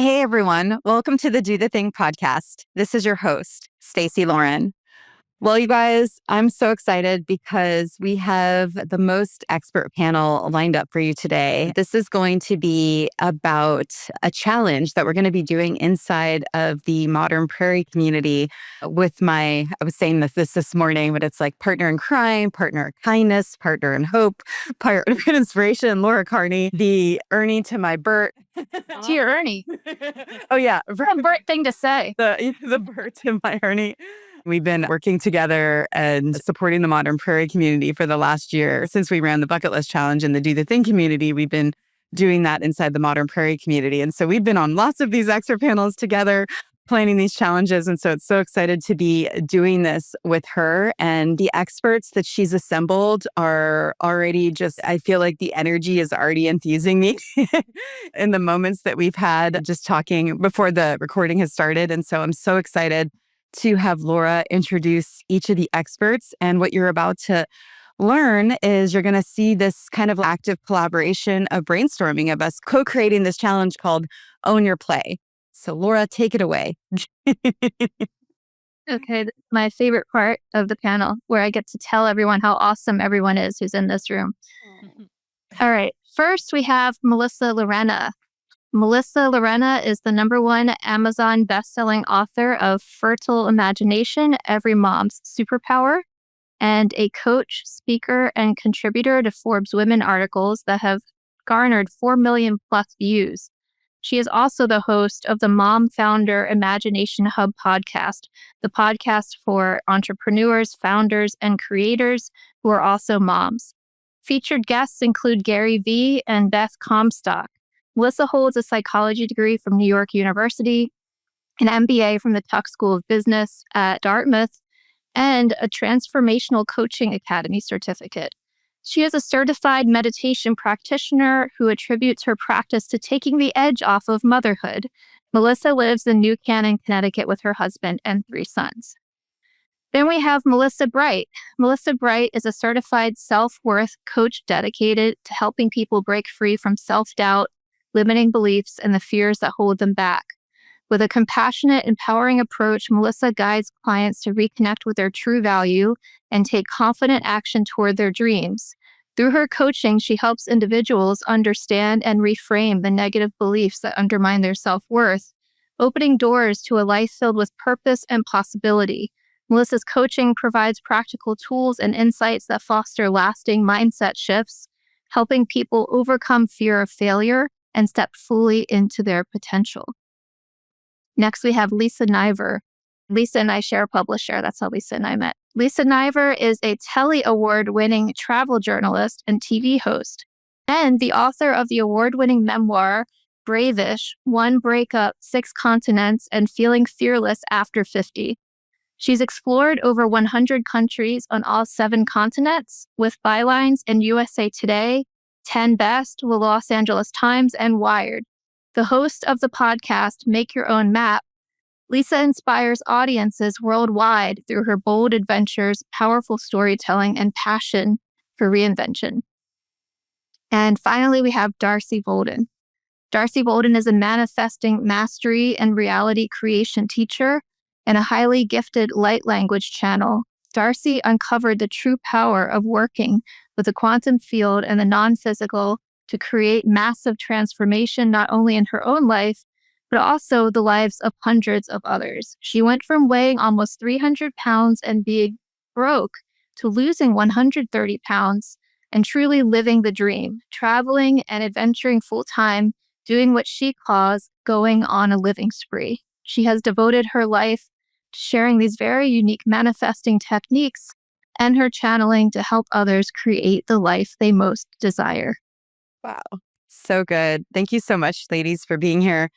Hey, everyone. Welcome to the Do the Thing podcast. This is your host, Stacey Lauren. Well, you guys, I'm so excited because we have the most expert panel lined up for you today. This is going to be about a challenge that we're going to be doing inside of the Modern Prairie community with I was saying this morning, but it's like partner in crime, partner in kindness, partner in hope, partner in inspiration, Laura Carney, the Ernie to my Bert. To your Ernie. Oh, yeah. A Bert thing to say. The Bert to my Ernie. We've been working together and supporting the Modern Prairie community for the last year. Since we ran the Bucket List Challenge in the Do the Thing community, we've been doing that inside the Modern Prairie community. And so we've been on lots of these expert panels together, planning these challenges. And so it's so excited to be doing this with her. And the experts that she's assembled are already I feel like the energy is already infusing me in the moments that we've had just talking before the recording has started. And so I'm so excited to have Laura introduce each of the experts. And what you're about to learn is you're going to see this kind of active collaboration of brainstorming of us co-creating this challenge called Own Your Play. So Laura, take it away. Okay, my favorite part of the panel where I get to tell everyone how awesome everyone is who's in this room. All right, first we have Melissa Lorena. Melissa Lorena is the #1 Amazon bestselling author of Fertile Imagination, Every Mom's Superpower, and a coach, speaker, and contributor to Forbes Women articles that have garnered 4 million plus views. She is also the host of the Mom Founder Imagination Hub podcast, the podcast for entrepreneurs, founders, and creators who are also moms. Featured guests include Gary Vee and Beth Comstock. Melissa holds a psychology degree from New York University, an MBA from the Tuck School of Business at Dartmouth, and a Transformational Coaching Academy certificate. She is a certified meditation practitioner who attributes her practice to taking the edge off of motherhood. Melissa lives in New Canaan, Connecticut with her husband and 3 sons. Then we have Melissa Bright. Melissa Bright is a certified self-worth coach dedicated to helping people break free from self-doubt, limiting beliefs, and the fears that hold them back. With a compassionate, empowering approach, Melissa guides clients to reconnect with their true value and take confident action toward their dreams. Through her coaching, she helps individuals understand and reframe the negative beliefs that undermine their self-worth, opening doors to a life filled with purpose and possibility. Melissa's coaching provides practical tools and insights that foster lasting mindset shifts, helping people overcome fear of failure and step fully into their potential. Next, we have Lisa Niver. Lisa and I share a publisher. That's how Lisa and I met. Lisa Niver is a Telly Award-winning travel journalist and TV host, and the author of the award-winning memoir, Bravish, 1 Breakup, 6 Continents, and Feeling Fearless After 50. She's explored over 100 countries on all 7 continents, with bylines in USA Today, 10 Best, the Los Angeles Times, and Wired. The host of the podcast, Make Your Own Map, Lisa inspires audiences worldwide through her bold adventures, powerful storytelling, and passion for reinvention. And finally, we have Darcy Bolden. Darcy Bolden is a manifesting mastery and reality creation teacher and a highly gifted light language channel. Darcy uncovered the true power of working with the quantum field and the non-physical to create massive transformation not only in her own life, but also the lives of hundreds of others. She went from weighing almost 300 pounds and being broke to losing 130 pounds and truly living the dream, traveling and adventuring full-time, doing what she calls going on a living spree. She has devoted her life to sharing these very unique manifesting techniques and her channeling to help others create the life they most desire. Wow. So good. Thank you so much, ladies, for being here.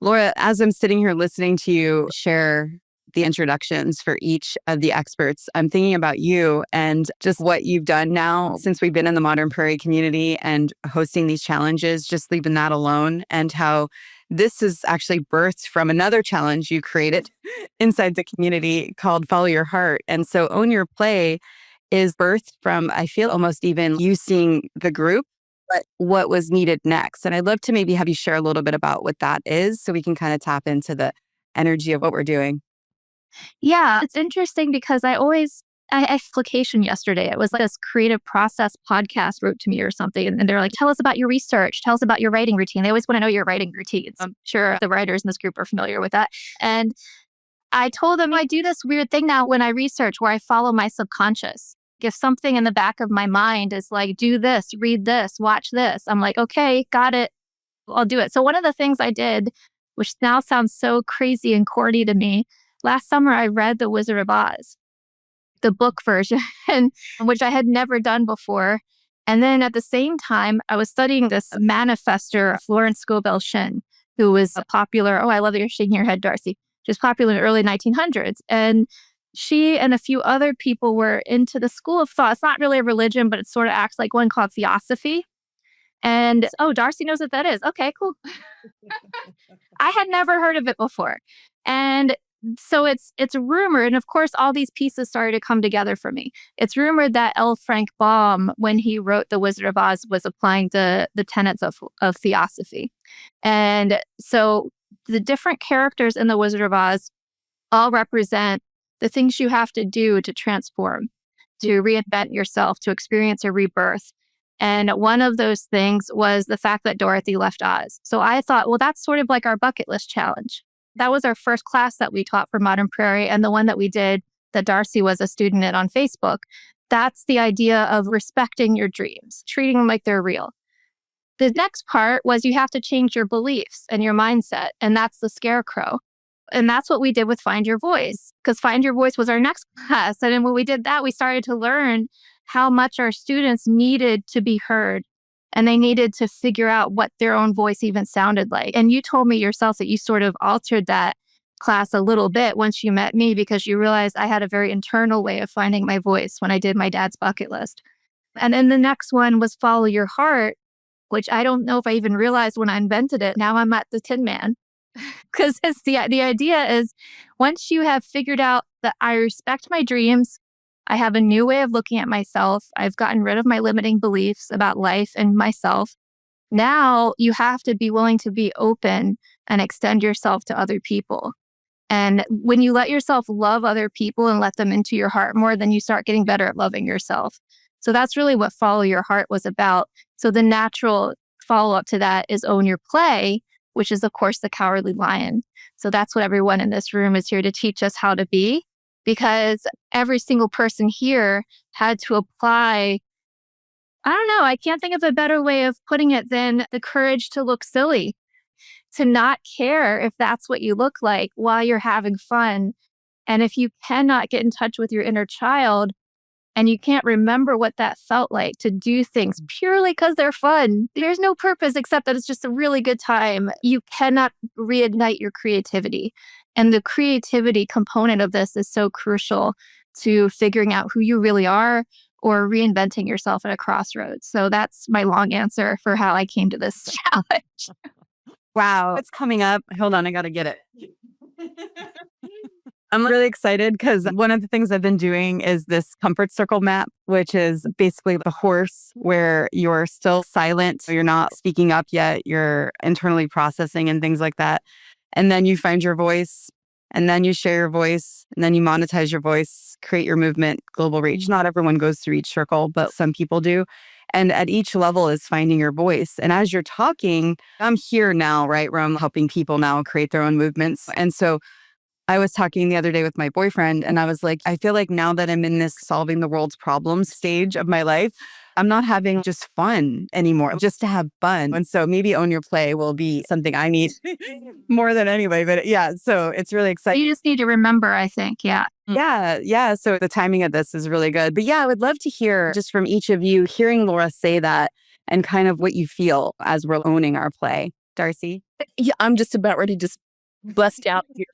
Laura, as I'm sitting here listening to you share the introductions for each of the experts, I'm thinking about you and just what you've done now since we've been in the Modern Prairie community and hosting these challenges, just leaving that alone, and how this is actually birthed from another challenge you created inside the community called Follow Your Heart. And so Own Your Play is birthed from, I feel almost even you seeing the group but what was needed next. And I'd love to maybe have you share a little bit about what that is so we can kind of tap into the energy of what we're doing. Yeah, it's interesting because I had application yesterday. It was like this creative process podcast wrote to me or something. And they're like, tell us about your research. Tell us about your writing routine. They always want to know your writing routines. I'm sure the writers in this group are familiar with that. And I told them I do this weird thing now when I research where I follow my subconscious. If something in the back of my mind is like, do this, read this, watch this, I'm like, okay, got it. I'll do it. So one of the things I did, which now sounds so crazy and corny to me, last summer I read The Wizard of Oz, the book version, which I had never done before. And then at the same time, I was studying this manifester, Florence Scovel Shinn, who was a popular, oh, I love that you're shaking your head, Darcy. She was popular in the early 1900s. And she and a few other people were into the school of thought. It's not really a religion, but it sort of acts like one called theosophy. And oh, Darcy knows what that is. Okay, cool. I had never heard of it before. And so it's rumored, and of course, all these pieces started to come together for me. It's rumored that L. Frank Baum, when he wrote The Wizard of Oz, was applying the tenets of theosophy. And so the different characters in The Wizard of Oz all represent the things you have to do to transform, to reinvent yourself, to experience a rebirth. And one of those things was the fact that Dorothy left Oz. So I thought, well, that's sort of like our bucket list challenge. That was our first class that we taught for Modern Prairie, and the one that we did that Darcy was a student in on Facebook. That's the idea of respecting your dreams, treating them like they're real. The next part was you have to change your beliefs and your mindset, and that's the scarecrow. And that's what we did with Find Your Voice, because Find Your Voice was our next class. And then when we did that, we started to learn how much our students needed to be heard, and they needed to figure out what their own voice even sounded like. And you told me yourself that you sort of altered that class a little bit once you met me, because you realized I had a very internal way of finding my voice when I did my dad's bucket list. And then the next one was Follow Your Heart, which I don't know if I even realized when I invented it. Now I'm at the Tin Man. Because the idea is once you have figured out that I respect my dreams, I have a new way of looking at myself, I've gotten rid of my limiting beliefs about life and myself. Now you have to be willing to be open and extend yourself to other people. And when you let yourself love other people and let them into your heart more, then you start getting better at loving yourself. So that's really what Follow Your Heart was about. So the natural follow-up to that is Own Your Play, which is, of course, the Cowardly Lion. So that's what everyone in this room is here to teach us how to be, because every single person here had to apply, I don't know, I can't think of a better way of putting it than the courage to look silly, to not care if that's what you look like while you're having fun. And if you cannot get in touch with your inner child, and you can't remember what that felt like to do things purely because they're fun, there's no purpose except that it's just a really good time. You cannot reignite your creativity. And the creativity component of this is so crucial to figuring out who you really are or reinventing yourself at a crossroads. So that's my long answer for how I came to this challenge. Wow. It's coming up. Hold on, I got to get it. I'm really excited because one of the things I've been doing is this comfort circle map, which is basically the horse where you're still silent. So you're not speaking up yet. You're internally processing and things like that. And then you find your voice, and then you share your voice, and then you monetize your voice, create your movement, global reach. Not everyone goes through each circle, but some people do. And at each level is finding your voice. And as you're talking, I'm here now, right, where I'm helping people now create their own movements. And so I was talking the other day with my boyfriend, and I was like, I feel like now that I'm in this solving the world's problems stage of my life, I'm not having just fun anymore, just to have fun. And so maybe Own Your Play will be something I need more than anyway. But yeah, so it's really exciting. You just need to remember, I think. Yeah. Yeah. So the timing of this is really good. But yeah, I would love to hear just from each of you, hearing Laura say that and kind of what you feel as we're owning our play. Darcy? Yeah, I'm just about ready to just bust out here.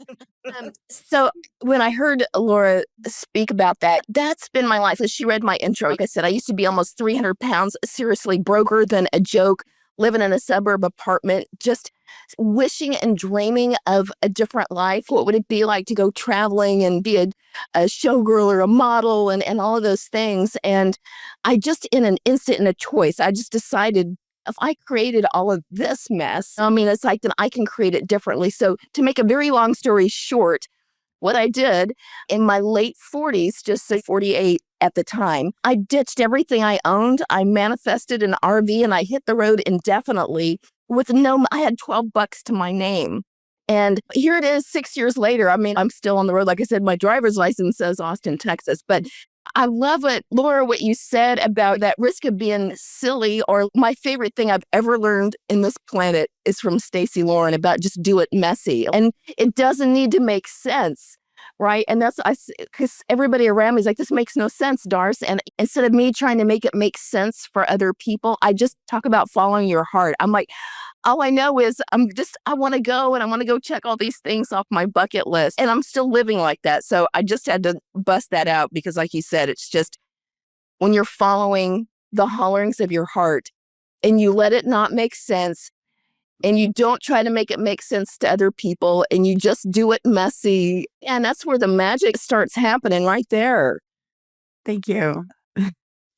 So when I heard Laura speak about that, that's been my life. As she read my intro, like I said, I used to be almost 300 pounds, seriously broker than a joke, living in a suburb apartment, just wishing and dreaming of a different life. What would it be like to go traveling and be a showgirl or a model and all of those things? And I just, in an instant, in a choice, I just decided if I created all of this mess, I mean, it's like, then I can create it differently. So to make a very long story short, what I did in my late 40s, just say 48 at the time, I ditched everything I owned. I manifested an RV and I hit the road indefinitely with I had $12 to my name. And here it is 6 years later. I mean, I'm still on the road. Like I said, my driver's license says Austin, Texas. But I love it, Laura, what you said about that risk of being silly. Or my favorite thing I've ever learned in this planet is from Stacey Lauren about just do it messy. And it doesn't need to make sense. Right. And that's because everybody around me is like, this makes no sense, Darce. And instead of me trying to make it make sense for other people, I just talk about following your heart. I'm like, all I know is I want to go and I want to go check all these things off my bucket list. And I'm still living like that. So I just had to bust that out because, like you said, it's just when you're following the hollerings of your heart and you let it not make sense and you don't try to make it make sense to other people and you just do it messy. And that's where the magic starts happening right there. Thank you.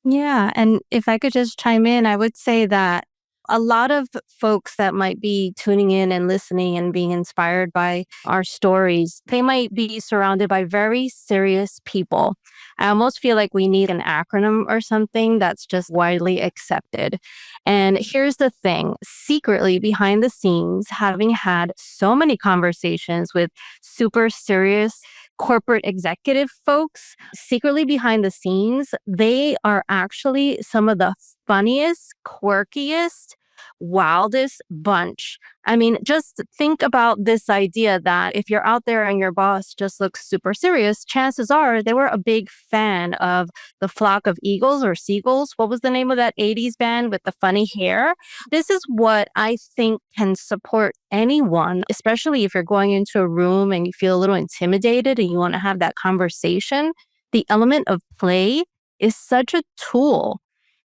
Yeah. And if I could just chime in, I would say that a lot of folks that might be tuning in and listening and being inspired by our stories, they might be surrounded by very serious people. I almost feel like we need an acronym or something that's just widely accepted. And here's the thing, secretly behind the scenes, having had so many conversations with super serious corporate executive folks, secretly behind the scenes, they are actually some of the funniest, quirkiest, wildest bunch. I mean, just think about this idea that if you're out there and your boss just looks super serious, chances are they were a big fan of the Flock of Eagles or Seagulls. What was the name of that 80s band with the funny hair? This is what I think can support anyone, especially if you're going into a room and you feel a little intimidated and you want to have that conversation. The element of play is such a tool.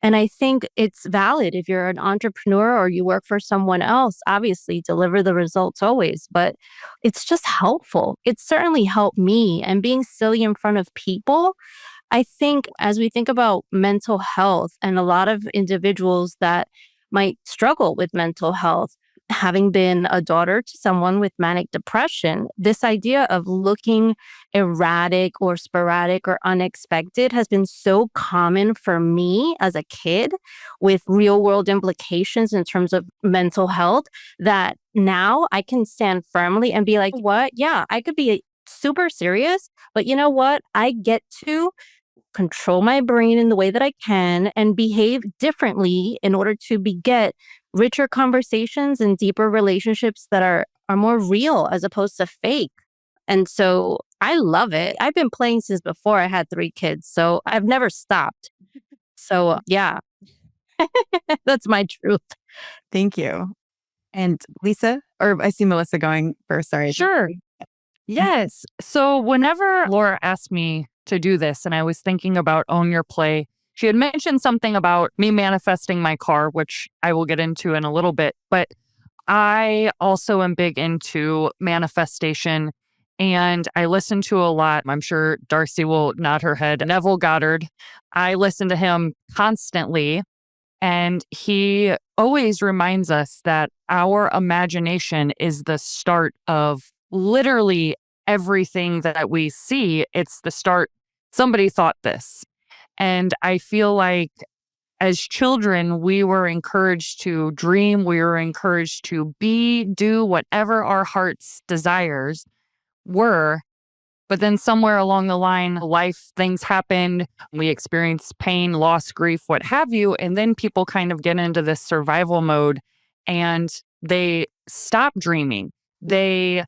And I think it's valid if you're an entrepreneur or you work for someone else, obviously deliver the results always, but it's just helpful. It certainly helped me. And being silly in front of people, I think as we think about mental health and a lot of individuals that might struggle with mental health, having been a daughter to someone with manic depression, this idea of looking erratic or sporadic or unexpected has been so common for me as a kid with real world implications in terms of mental health that now I can stand firmly and be like, what? Yeah, I could be super serious, but you know what? I get to control my brain in the way that I can and behave differently in order to beget richer conversations and deeper relationships that are more real as opposed to fake. And so I love it. I've been playing since before I had 3 kids, so I've never stopped. So yeah, that's my truth. Thank you. And Lisa, or I see Melissa going first. Sorry. Sure. Yes. So whenever Laura asked me to do this and I was thinking about own your play, she had mentioned something about me manifesting my car, which I will get into in a little bit. But I also am big into manifestation and I listen to a lot. I'm sure Darcy will nod her head. Neville Goddard. I listen to him constantly. And he always reminds us that our imagination is the start of literally everything that we see. It's the start. Somebody thought this. And I feel like as children, we were encouraged to dream. We were encouraged to do whatever our heart's desires were. But then somewhere along the line, things happened. We experience pain, loss, grief, what have you. And then people kind of get into this survival mode and they stop dreaming. They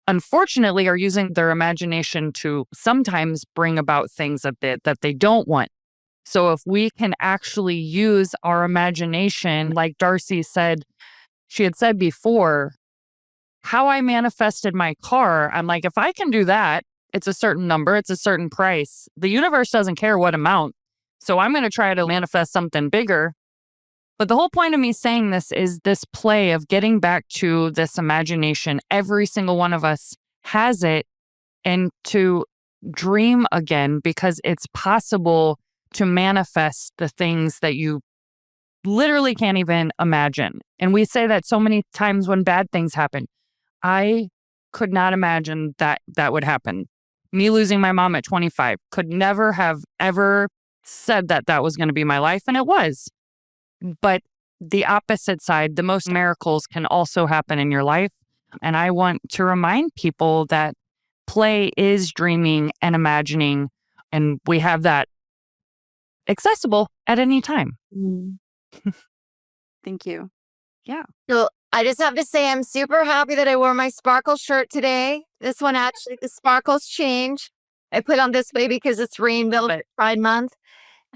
unfortunately are using their imagination to sometimes bring about things a bit that they don't want. So if we can actually use our imagination, like Darcy said, she had said before, how I manifested my car, I'm like, if I can do that, it's a certain number, it's a certain price. The universe doesn't care what amount. So I'm going to try to manifest something bigger. But the whole point of me saying this is this play of getting back to this imagination. Every single one of us has it, and to dream again, because it's possible to manifest the things that you literally can't even imagine. And we say that so many times when bad things happen. I could not imagine that that would happen. Me losing my mom at 25 could never have ever said that that was going to be my life, and it was. But the opposite side, the most miracles can also happen in your life. And I want to remind people that play is dreaming and imagining, and we have that accessible at any time. Thank you. So I just have to say I'm super happy that I wore my sparkle shirt today. This one actually, the sparkles change. I put on this way because it's Rainbow Pride Month.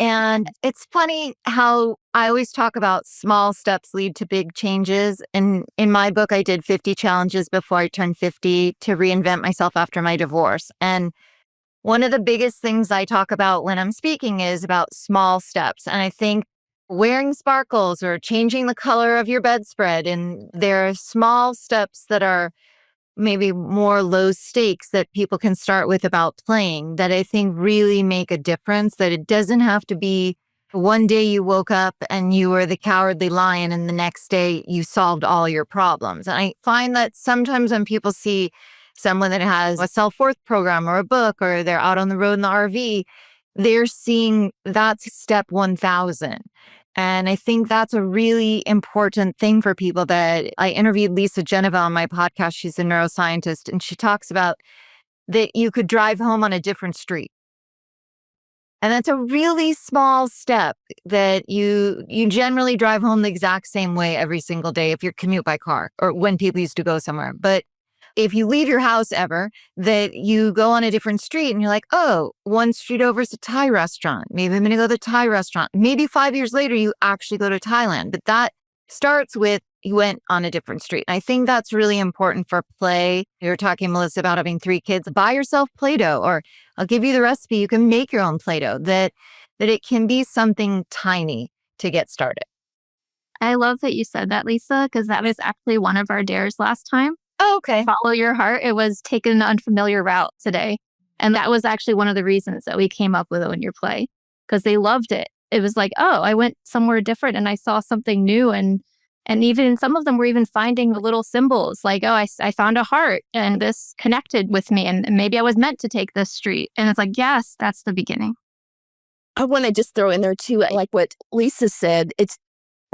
And it's funny how I always talk about small steps lead to big changes. And in my book, I did 50 challenges before I turned 50 to reinvent myself after my divorce. And one of the biggest things I talk about when I'm speaking is about small steps. And I think wearing sparkles or changing the color of your bedspread, and there are small steps that are maybe more low stakes that people can start with about playing that I think really make a difference, that it doesn't have to be one day you woke up and you were the cowardly lion and the next day you solved all your problems. And I find that sometimes when people see someone that has a self-worth program or a book, or they're out on the road in the RV, they're seeing that's step 1000. And I think that's a really important thing for people. That I interviewed Lisa Geneva on my podcast. She's a neuroscientist, and she talks about that you could drive home on a different street. And that's a really small step, that you generally drive home the exact same way every single day if you commute by car or when people used to go somewhere. But if you leave your house ever, that you go on a different street and you're like, oh, one street over is a Thai restaurant. Maybe I'm going to go to the Thai restaurant. Maybe 5 years later, you actually go to Thailand. But that starts with you went on a different street. And I think that's really important for play. You were talking, Melissa, about having 3 kids. Buy yourself Play-Doh, or I'll give you the recipe. You can make your own Play-Doh, that it can be something tiny to get started. I love that you said that, Lisa, because that was actually one of our dares last time. Oh, okay. Follow your heart. It was take an unfamiliar route today. And that was actually one of the reasons that we came up with Own Your Play, because they loved it. It was like, oh, I went somewhere different and I saw something new. And even some of them were even finding the little symbols like, oh, I found a heart and this connected with me. And maybe I was meant to take this street. And it's like, yes, that's the beginning. I want to just throw in there too, like what Lisa said. It's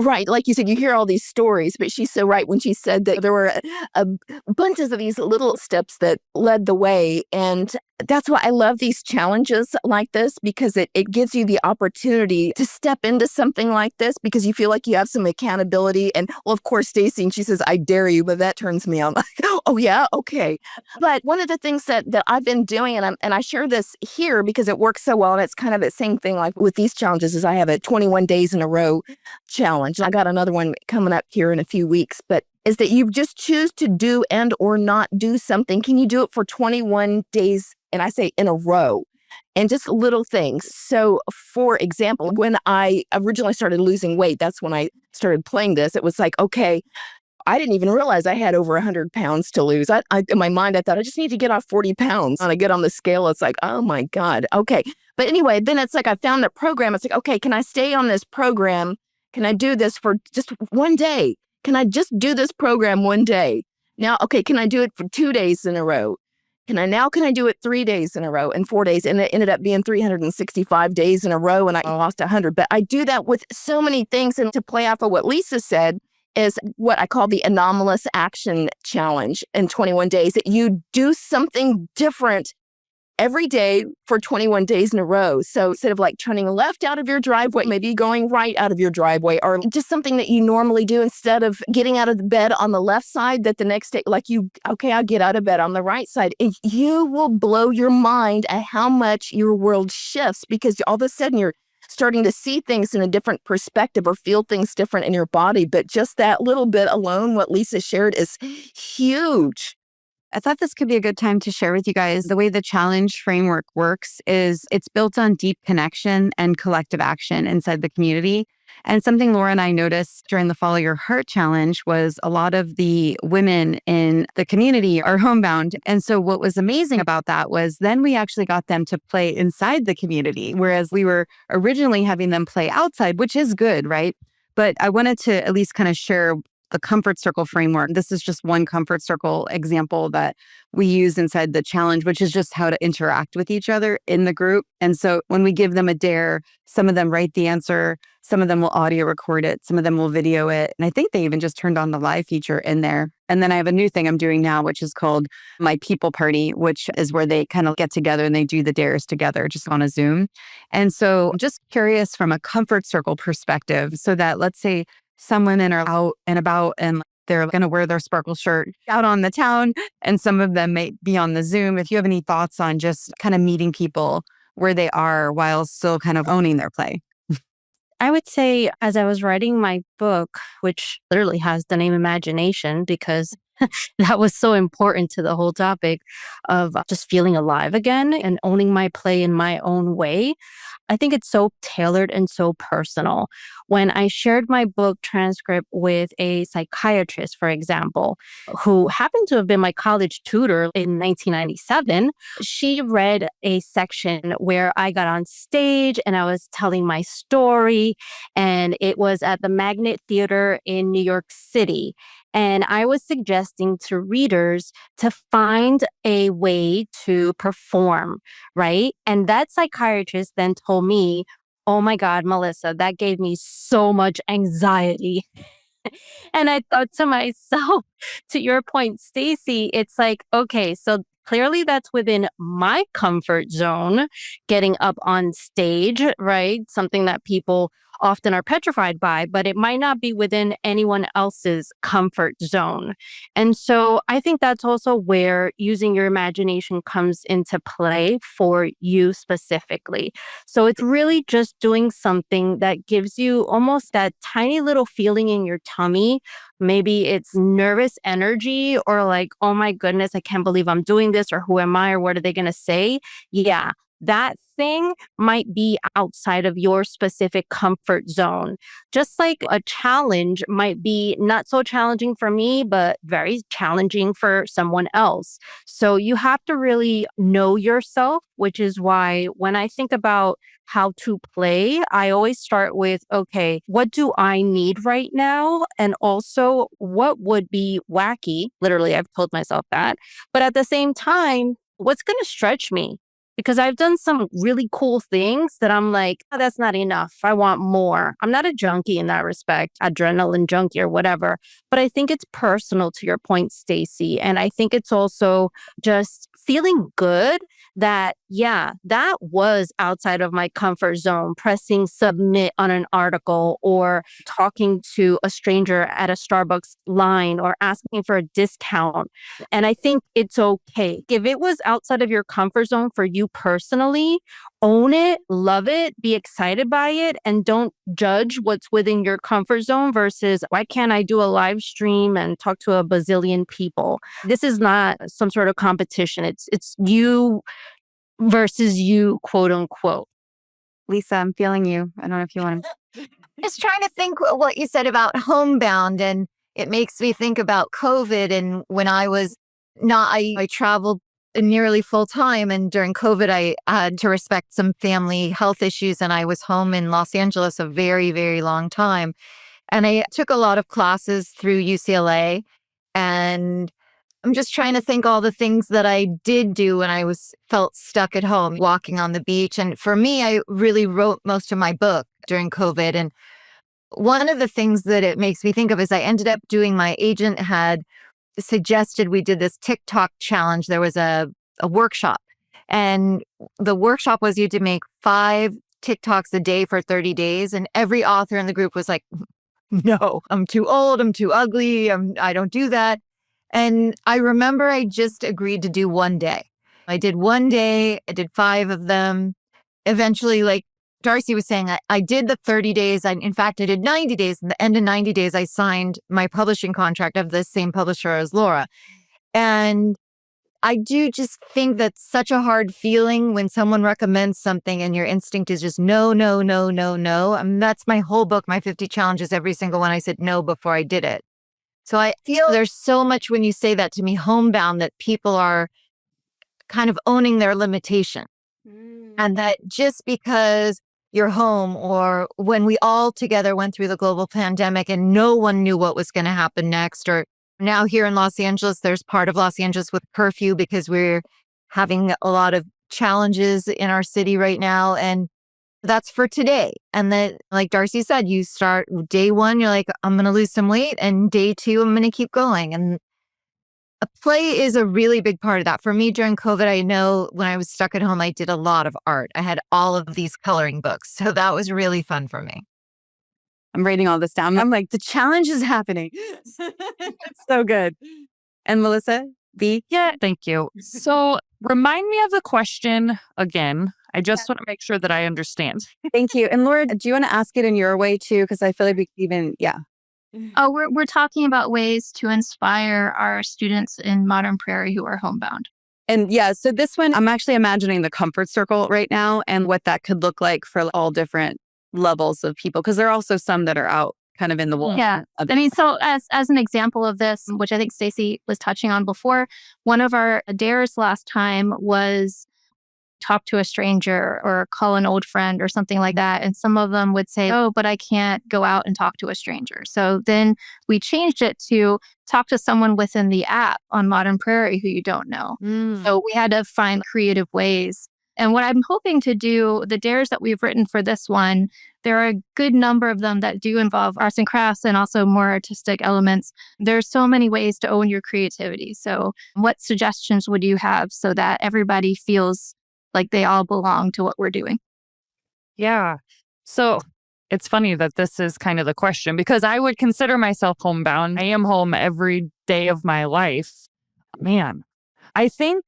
right. Like you said, you hear all these stories, but she's so right when she said that there were a bunches of these little steps that led the way. And that's why I love these challenges like this, because it gives you the opportunity to step into something like this, because you feel like you have some accountability. And well, of course, Stacey, and she says, I dare you, but that turns me on. Like, oh yeah, okay. But one of the things that I've been doing, and I share this here because it works so well, and it's kind of the same thing like with these challenges, is I have a 21 days in a row challenge. I got another one coming up here in a few weeks, but is that you just choose to do and or not do something. Can you do it for 21 days? And I say in a row, and just little things. So for example, when I originally started losing weight, that's when I started playing this. It was like, okay, I didn't even realize I had over 100 pounds to lose. I in my mind, I thought I just need to get off 40 pounds. When I get on the scale, it's like, oh my God. Okay. But anyway, then it's like, I found the program. It's like, okay, can I stay on this program? Can I do this for just one day? Can I just do this program one day? Now, okay, can I do it for 2 days in a row? Can I do it 3 days in a row and 4 days? And it ended up being 365 days in a row, and I lost 100. But I do that with so many things. And to play off of what Lisa said is what I call the anomalous action challenge in 21 days, that you do something different every day for 21 days in a row. So instead of like turning left out of your driveway, maybe going right out of your driveway, or just something that you normally do, instead of getting out of the bed on the left side, that the next day, like I'll get out of bed on the right side. And you will blow your mind at how much your world shifts, because all of a sudden you're starting to see things in a different perspective or feel things different in your body. But just that little bit alone, what Lisa shared, is huge. I thought this could be a good time to share with you guys the way the challenge framework works is it's built on deep connection and collective action inside the community. And something Laura and I noticed during the Follow Your Heart challenge was a lot of the women in the community are homebound. And so what was amazing about that was then we actually got them to play inside the community, whereas we were originally having them play outside, which is good, right? But I wanted to at least kind of share the comfort circle framework. This is just one comfort circle example that we use inside the challenge, which is just how to interact with each other in the group. And so when we give them a dare, some of them write the answer, some of them will audio record it, some of them will video it. And I think they even just turned on the live feature in there. And then I have a new thing I'm doing now, which is called my people party, which is where they kind of get together and they do the dares together just on a Zoom. And so I'm just curious from a comfort circle perspective, so that let's say some women are out and about and they're going to wear their sparkle shirt out on the town, and some of them may be on the Zoom. If you have any thoughts on just kind of meeting people where they are while still kind of owning their play. I would say, as I was writing my book, which literally has the name Imagination, because that was so important to the whole topic of just feeling alive again and owning my play in my own way. I think it's so tailored and so personal. When I shared my book transcript with a psychiatrist, for example, who happened to have been my college tutor in 1997, she read a section where I got on stage and I was telling my story, and it was at the Magnet Theater in New York City. And I was suggesting to readers to find a way to perform, right? And that psychiatrist then told me, oh my God, Melissa, that gave me so much anxiety. And I thought to myself, to your point, Stacey, it's like, okay, so clearly that's within my comfort zone, getting up on stage, right? Something that people often are petrified by, but it might not be within anyone else's comfort zone. And so I think that's also where using your imagination comes into play for you specifically. So it's really just doing something that gives you almost that tiny little feeling in your tummy. Maybe it's nervous energy or like, oh my goodness, I can't believe I'm doing this, or who am I, or what are they going to say? Yeah. That thing might be outside of your specific comfort zone. Just like a challenge might be not so challenging for me, but very challenging for someone else. So you have to really know yourself, which is why when I think about how to play, I always start with, okay, what do I need right now? And also, what would be wacky? Literally, I've told myself that. But at the same time, what's going to stretch me? Because I've done some really cool things that I'm like, oh, that's not enough. I want more. I'm not a junkie in that respect, adrenaline junkie or whatever. But I think it's personal to your point, Stacey. And I think it's also just feeling good that, yeah, that was outside of my comfort zone, pressing submit on an article or talking to a stranger at a Starbucks line or asking for a discount. And I think it's okay. If it was outside of your comfort zone for you personally, own it, love it, be excited by it, and don't judge what's within your comfort zone versus why can't I do a live stream and talk to a bazillion people? This is not some sort of competition. It's you versus you, quote unquote. Lisa, I'm feeling you. I don't know if you want to. Just trying to think what you said about homebound, and it makes me think about COVID. And when I was I traveled nearly full time, and during COVID, I had to respect some family health issues, and I was home in Los Angeles a very, very long time. And I took a lot of classes through UCLA, and I'm just trying to think all the things that I did do when I felt stuck at home, walking on the beach. And for me, I really wrote most of my book during COVID. And one of the things that it makes me think of is I ended up doing, my agent had suggested we did this TikTok challenge. There was a workshop, and the workshop was you to make 5 TikToks a day for 30 days. And every author in the group was like, no, I'm too old. I'm too ugly. I don't do that. And I remember I just agreed to do one day. I did one day. I did 5 of them. Eventually, like Darcy was saying, I did the 30 days. In fact, I did 90 days. And at the end of 90 days, I signed my publishing contract of the same publisher as Laura. And I do just think that's such a hard feeling when someone recommends something and your instinct is just no, no, no, no, no. I mean, that's my whole book, my 50 challenges, every single one I said no before I did it. So I feel there's so much when you say that to me, homebound, that people are kind of owning their limitation. And that just because your home, or when we all together went through the global pandemic and no one knew what was going to happen next. Or now here in Los Angeles, there's part of Los Angeles with curfew because we're having a lot of challenges in our city right now. And that's for today. And then, like Darcy said, you start day one, you're like, I'm going to lose some weight. And day two, I'm going to keep going. And a play is a really big part of that. For me during COVID, I know when I was stuck at home, I did a lot of art. I had all of these coloring books. So that was really fun for me. I'm writing all this down. I'm like, the challenge is happening. It's so good. And Melissa, B? Yeah, thank you. So remind me of the question again. I just want to make sure that I understand. Thank you. And Laura, do you want to ask it in your way too? Because I feel like we even, Oh, we're talking about ways to inspire our students in Modern Prairie who are homebound. And so this one, I'm actually imagining the comfort circle right now and what that could look like for all different levels of people. Because there are also some that are out kind of in the world. Yeah. I mean, so as an example of this, which I think Stacey was touching on before, one of our dares last time was talk to a stranger or call an old friend or something like that. And some of them would say, oh, but I can't go out and talk to a stranger. So then we changed it to talk to someone within the app on Modern Prairie who you don't know. So we had to find creative ways. And what I'm hoping to do, the dares that we've written for this one, there are a good number of them that do involve arts and crafts and also more artistic elements. There's so many ways to own your creativity. So what suggestions would you have so that everybody feels like they all belong to what we're doing? Yeah. So it's funny that this is kind of the question because I would consider myself homebound. I am home every day of my life. Man, I think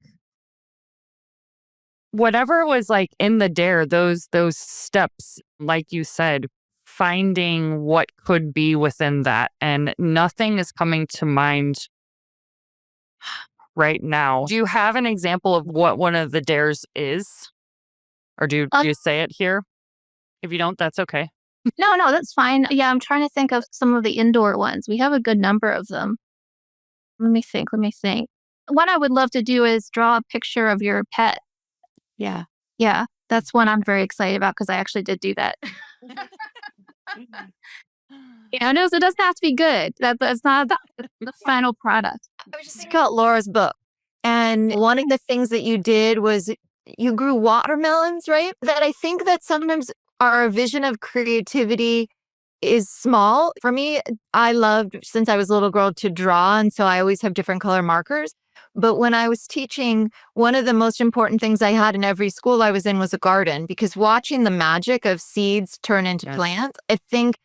whatever was like in the dare, those steps, like you said, finding what could be within that. And nothing is coming to mind right now. Do you have an example of what one of the dares is? Or do you say it here? If you don't, that's okay. No, that's fine. Yeah, I'm trying to think of some of the indoor ones. We have a good number of them. Let me think. What I would love to do is draw a picture of your pet. Yeah. Yeah, that's one I'm very excited about because I actually did do that. No, it doesn't have to be good. That's not the final product. I was just thinking about Laura's book. And one of the things that you did was you grew watermelons, right? That I think that sometimes our vision of creativity is small. For me, I loved since I was a little girl to draw. And so I always have different color markers. But when I was teaching, one of the most important things I had in every school I was in was a garden, because watching the magic of seeds turn into plants, I think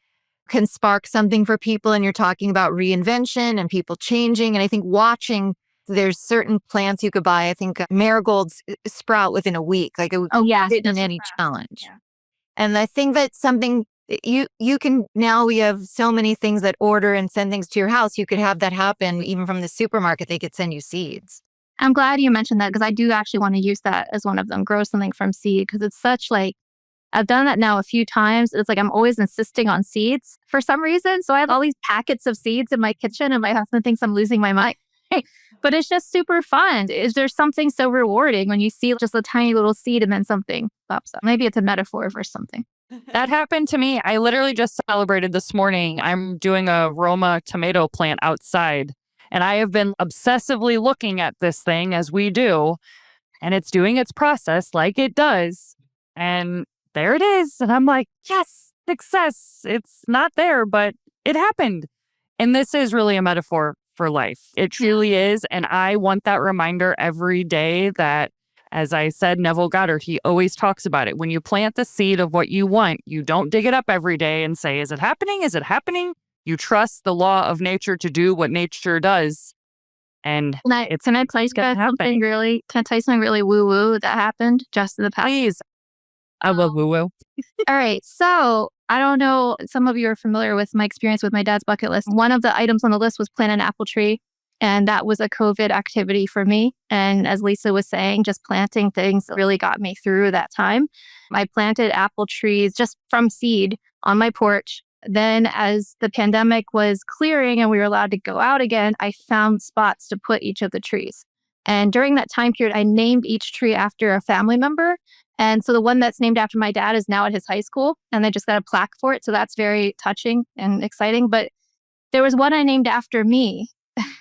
can spark something for people. And you're talking about reinvention and people changing. And I think watching, there's certain plants you could buy. I think marigolds sprout within a week. Like it would fit in any challenge. Yeah. And I think that's something you can, now we have so many things that order and send things to your house. You could have that happen even from the supermarket. They could send you seeds. I'm glad you mentioned that because I do actually want to use that as one of them, grow something from seed, because it's such like, I've done that now a few times. It's like I'm always insisting on seeds for some reason. So I have all these packets of seeds in my kitchen and my husband thinks I'm losing my mind. But it's just super fun. There's something so rewarding when you see just a tiny little seed and then something pops up. Maybe it's a metaphor for something. That happened to me. I literally just celebrated this morning. I'm doing a Roma tomato plant outside, and I have been obsessively looking at this thing as we do, and it's doing its process like it does. And there it is. And I'm like, yes, success. It's not there, but it happened. And this is really a metaphor for life. It truly is. And I want that reminder every day that, as I said, Neville Goddard, he always talks about it. When you plant the seed of what you want, you don't dig it up every day and say, is it happening? Is it happening? You trust the law of nature to do what nature does. And can I tell you something really woo-woo that happened just in the past? Please. I love woo-woo. All right. So I don't know, some of you are familiar with my experience with my dad's bucket list. One of the items on the list was plant an apple tree. And that was a COVID activity for me. And as Lisa was saying, just planting things really got me through that time. I planted apple trees just from seed on my porch. Then as the pandemic was clearing and we were allowed to go out again, I found spots to put each of the trees. And during that time period, I named each tree after a family member. And so the one that's named after my dad is now at his high school, and they just got a plaque for it. So that's very touching and exciting. But there was one I named after me,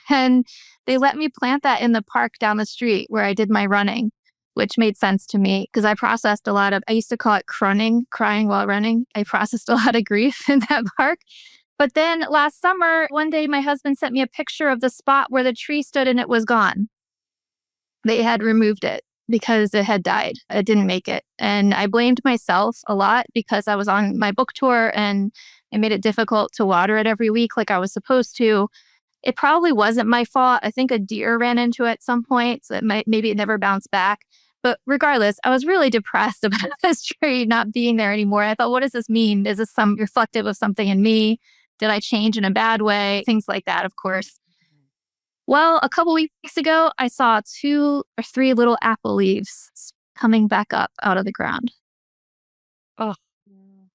and they let me plant that in the park down the street where I did my running, which made sense to me because I processed a lot of, I used to call it crunning, crying while running. I processed a lot of grief in that park. But then last summer, one day, my husband sent me a picture of the spot where the tree stood and it was gone. They had removed it because it had died. It didn't make it. And I blamed myself a lot because I was on my book tour and it made it difficult to water it every week like I was supposed to. It probably wasn't my fault. I think a deer ran into it at some point, so maybe it never bounced back. But regardless, I was really depressed about this tree not being there anymore. I thought, what does this mean? Is this some reflective of something in me? Did I change in a bad way? Things like that, of course. Well, a couple weeks ago, I saw 2 or 3 little apple leaves coming back up out of the ground. Oh.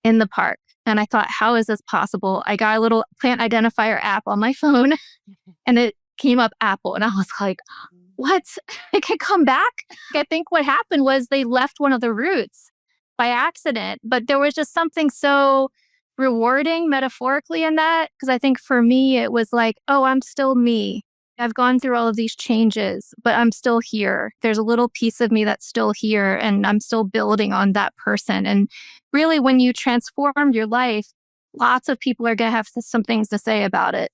In the park. And I thought, how is this possible? I got a little plant identifier app on my phone and it came up apple. And I was like, what? It could come back? I think what happened was they left one of the roots by accident. But there was just something so rewarding metaphorically in that. Because I think for me, it was like, oh, I'm still me. I've gone through all of these changes, but I'm still here. There's a little piece of me that's still here, and I'm still building on that person. And really, when you transform your life, lots of people are going to have some things to say about it.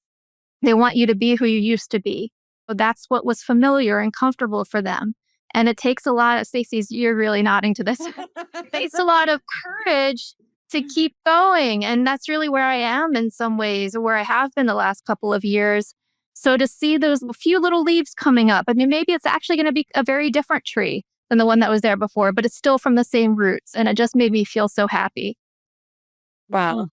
They want you to be who you used to be. So that's what was familiar and comfortable for them. And it takes a lot of, Stacey's, you're really nodding to this. It takes a lot of courage to keep going. And that's really where I am in some ways, or where I have been the last couple of years. So to see those few little leaves coming up, I mean, maybe it's actually going to be a very different tree than the one that was there before, but it's still from the same roots. And it just made me feel so happy. Wow.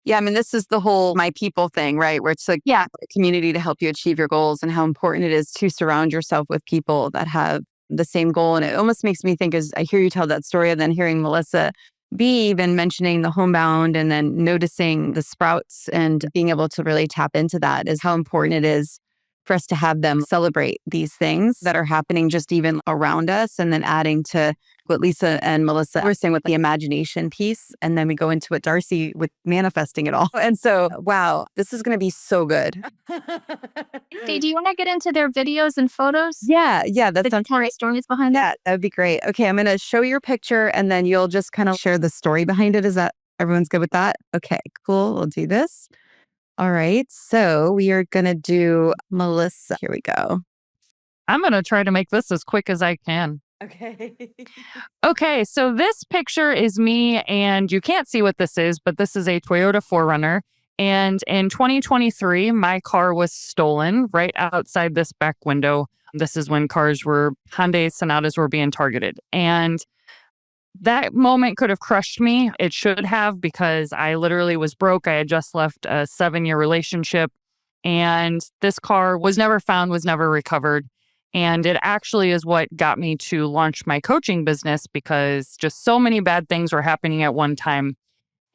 Yeah, I mean, this is the whole my people thing, right? Where it's like a community to help you achieve your goals, and how important it is to surround yourself with people that have the same goal. And it almost makes me think, as I hear you tell that story and then hearing Melissa B even mentioning the homebound and then noticing the sprouts and being able to really tap into that, is how important it is for us to have them celebrate these things that are happening just even around us, and then adding to what Lisa and Melissa were saying with the imagination piece. And then we go into what Darcy with manifesting it all. And so, wow, this is going to be so good. Hey, do you want to get into their videos and photos? Yeah, that's the stories behind that. That would be great. Okay, I'm going to show your picture and then you'll just kind of share the story behind it. Is that everyone's good with that? Okay, cool. We'll do this. All right. So we are going to do Melissa. Here we go. I'm going to try to make this as quick as I can. Okay. Okay, so this picture is me, and you can't see what this is, but this is a Toyota 4Runner. And in 2023, my car was stolen right outside this back window. This is when Hyundai Sonatas were being targeted. And that moment could have crushed me. It should have, because I literally was broke. I had just left a 7-year relationship, and this car was never found, was never recovered. And it actually is what got me to launch my coaching business, because just so many bad things were happening at one time.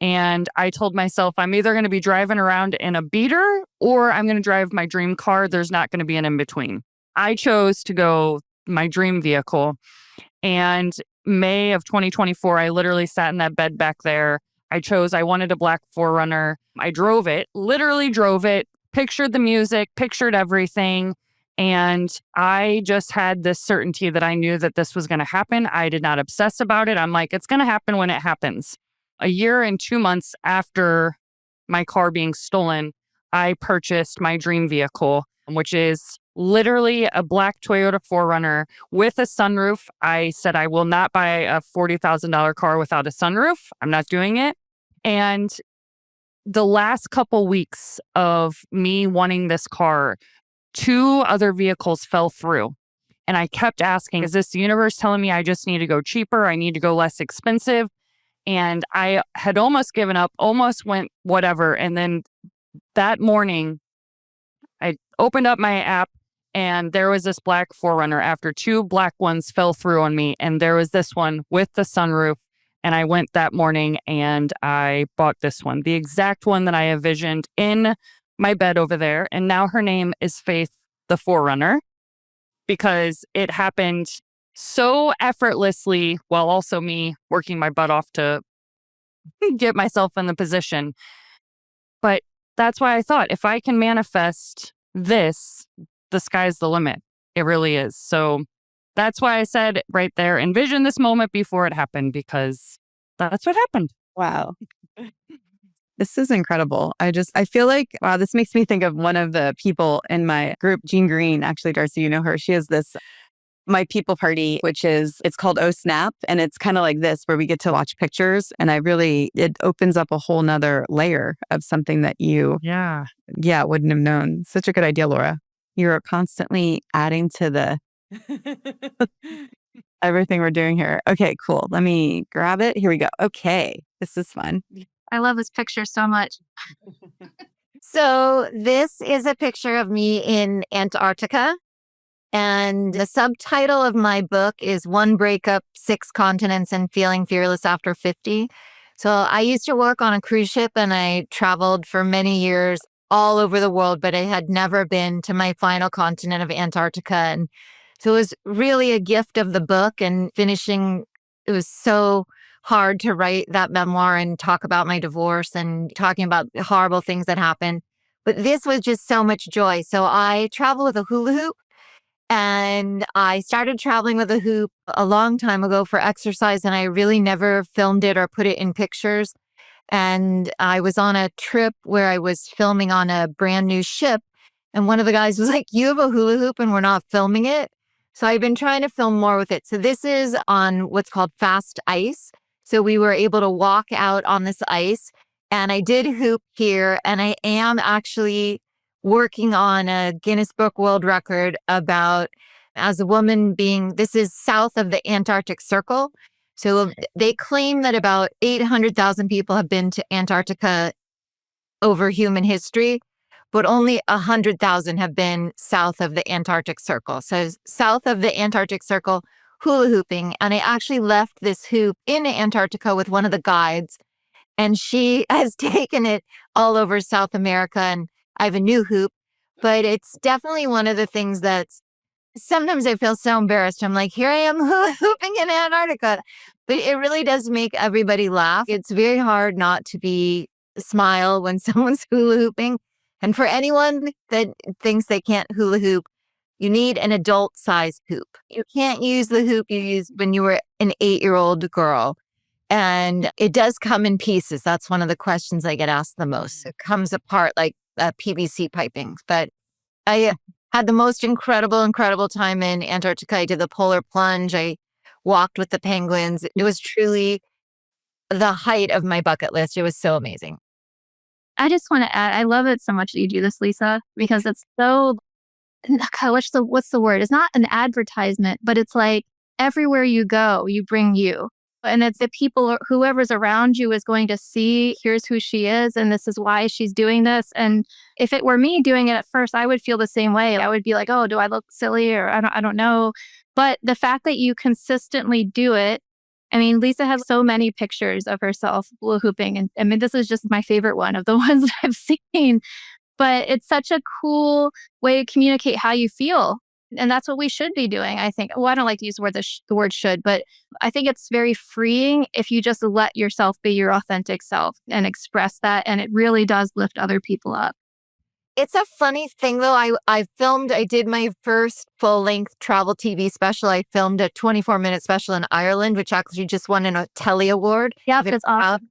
And I told myself, I'm either going to be driving around in a beater or I'm going to drive my dream car. There's not going to be an in-between. I chose to go my dream vehicle. And May of 2024, I literally sat in that bed back there. I wanted a black 4Runner. I drove it, literally drove it, pictured the music, pictured everything. And I just had this certainty that I knew that this was going to happen. I did not obsess about it. I'm like, it's going to happen when it happens. A year and 2 months after my car being stolen, I purchased my dream vehicle, which is literally a black Toyota 4Runner with a sunroof. I said, I will not buy a $40,000 car without a sunroof. I'm not doing it. And the last couple weeks of me wanting this car, 2 other vehicles fell through. And I kept asking, is this the universe telling me I just need to go cheaper? I need to go less expensive? And I had almost given up, almost went whatever. And then that morning, I opened up my app and there was this black 4Runner after 2 black ones fell through on me. And there was this one with the sunroof. And I went that morning and I bought this one, the exact one that I envisioned in my bed over there. And now her name is Faith the 4Runner. because it happened so effortlessly while also me working my butt off to get myself in the position. But that's why I thought if I can manifest this, the sky's the limit. It really is. So that's why I said right there, envision this moment before it happened, because that's what happened. Wow. This is incredible. I feel like, wow, this makes me think of one of the people in my group, Jean Green. Actually, Darcy, you know her. She has this My People Party, it's called Oh Snap. And it's kind of like this, where we get to watch pictures. And it opens up a whole nother layer of something that you, wouldn't have known. Such a good idea, Laura. You're constantly adding to the everything we're doing here. Okay, cool. Let me grab it. Here we go. Okay, this is fun. I love this picture so much. So this is a picture of me in Antarctica. And the subtitle of my book is One Breakup, 6 Continents, and Feeling Fearless After 50. So I used to work on a cruise ship and I traveled for many years all over the world, but I had never been to my final continent of Antarctica. And so it was really a gift of the book and finishing. It was so hard to write that memoir and talk about my divorce and talking about horrible things that happened. But this was just so much joy. So I travel with a hula hoop. And I started traveling with a hoop a long time ago for exercise, and I really never filmed it or put it in pictures. And I was on a trip where I was filming on a brand new ship. And one of the guys was like, "You have a hula hoop and we're not filming it." So I've been trying to film more with it. So this is on what's called fast ice. So we were able to walk out on this ice. And I did hoop here. And I am actually working on a Guinness Book World Record about, as a woman, this is south of the Antarctic Circle. So they claim that about 800,000 people have been to Antarctica over human history, but only 100,000 have been south of the Antarctic Circle. So south of the Antarctic Circle, hula hooping. And I actually left this hoop in Antarctica with one of the guides, and she has taken it all over South America. And I have a new hoop, but it's definitely one of the things that's sometimes I feel so embarrassed. I'm like, here I am hula hooping in Antarctica, but it really does make everybody laugh. It's very hard not to smile when someone's hula hooping. And for anyone that thinks they can't hula hoop, you need an adult size hoop. You can't use the hoop you used when you were an 8-year-old girl. And it does come in pieces. That's one of the questions I get asked the most. It comes apart like PVC piping. But I had the most incredible time in Antarctica. I did the polar plunge. I walked with the penguins. It was truly the height of my bucket list. It was so amazing. I just want to add, I love it so much that you do this, Lisa, because it's so, God, what's the word? It's not an advertisement, but it's like everywhere you go, you bring you. And it's the people, whoever's around you is going to see, here's who she is, and this is why she's doing this. And if it were me doing it at first, I would feel the same way. I would be like, oh, do I look silly? Or I don't know. But the fact that you consistently do it, I mean, Lisa has so many pictures of herself hula hooping. And I mean, this is just my favorite one of the ones that I've seen. But it's such a cool way to communicate how you feel. And that's what we should be doing, I think. Well, I don't like to use the word should, but I think it's very freeing if you just let yourself be your authentic self and express that. And it really does lift other people up. It's a funny thing, though. I did my first full-length travel TV special. I filmed a 24-minute special in Ireland, which actually just won a Telly Award. Yeah, that's awesome.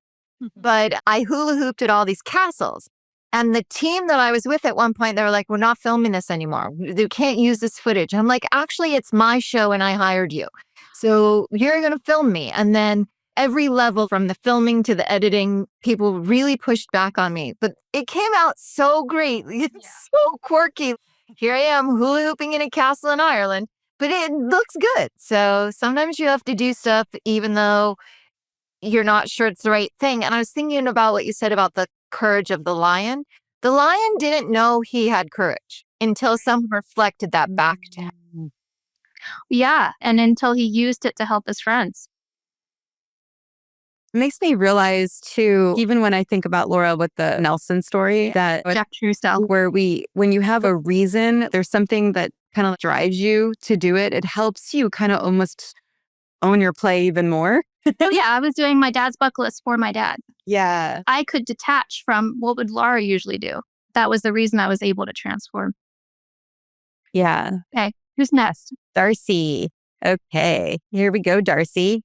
But I hula hooped at all these castles. And the team that I was with at one point, they were like, we're not filming this anymore. You can't use this footage. I'm like, actually, it's my show and I hired you. So you're going to film me. And then every level from the filming to the editing, people really pushed back on me. But it came out so great. It's so quirky. Here I am hula hooping in a castle in Ireland, but it looks good. So sometimes you have to do stuff even though you're not sure it's the right thing. And I was thinking about what you said about the courage of the lion. The lion didn't know he had courage until someone reflected that back to him. Yeah, and until he used it to help his friends. It makes me realize too, even when I think about Laura with the Nelson story, that Jack True style. when you have a reason, there's something that kind of drives you to do it. It helps you kind of almost own your play even more. Yeah, I was doing my dad's bucket list for my dad. Yeah. I could detach from what would Laura usually do. That was the reason I was able to transform. Yeah. Okay, who's next? Darcy. Okay. Here we go, Darcy.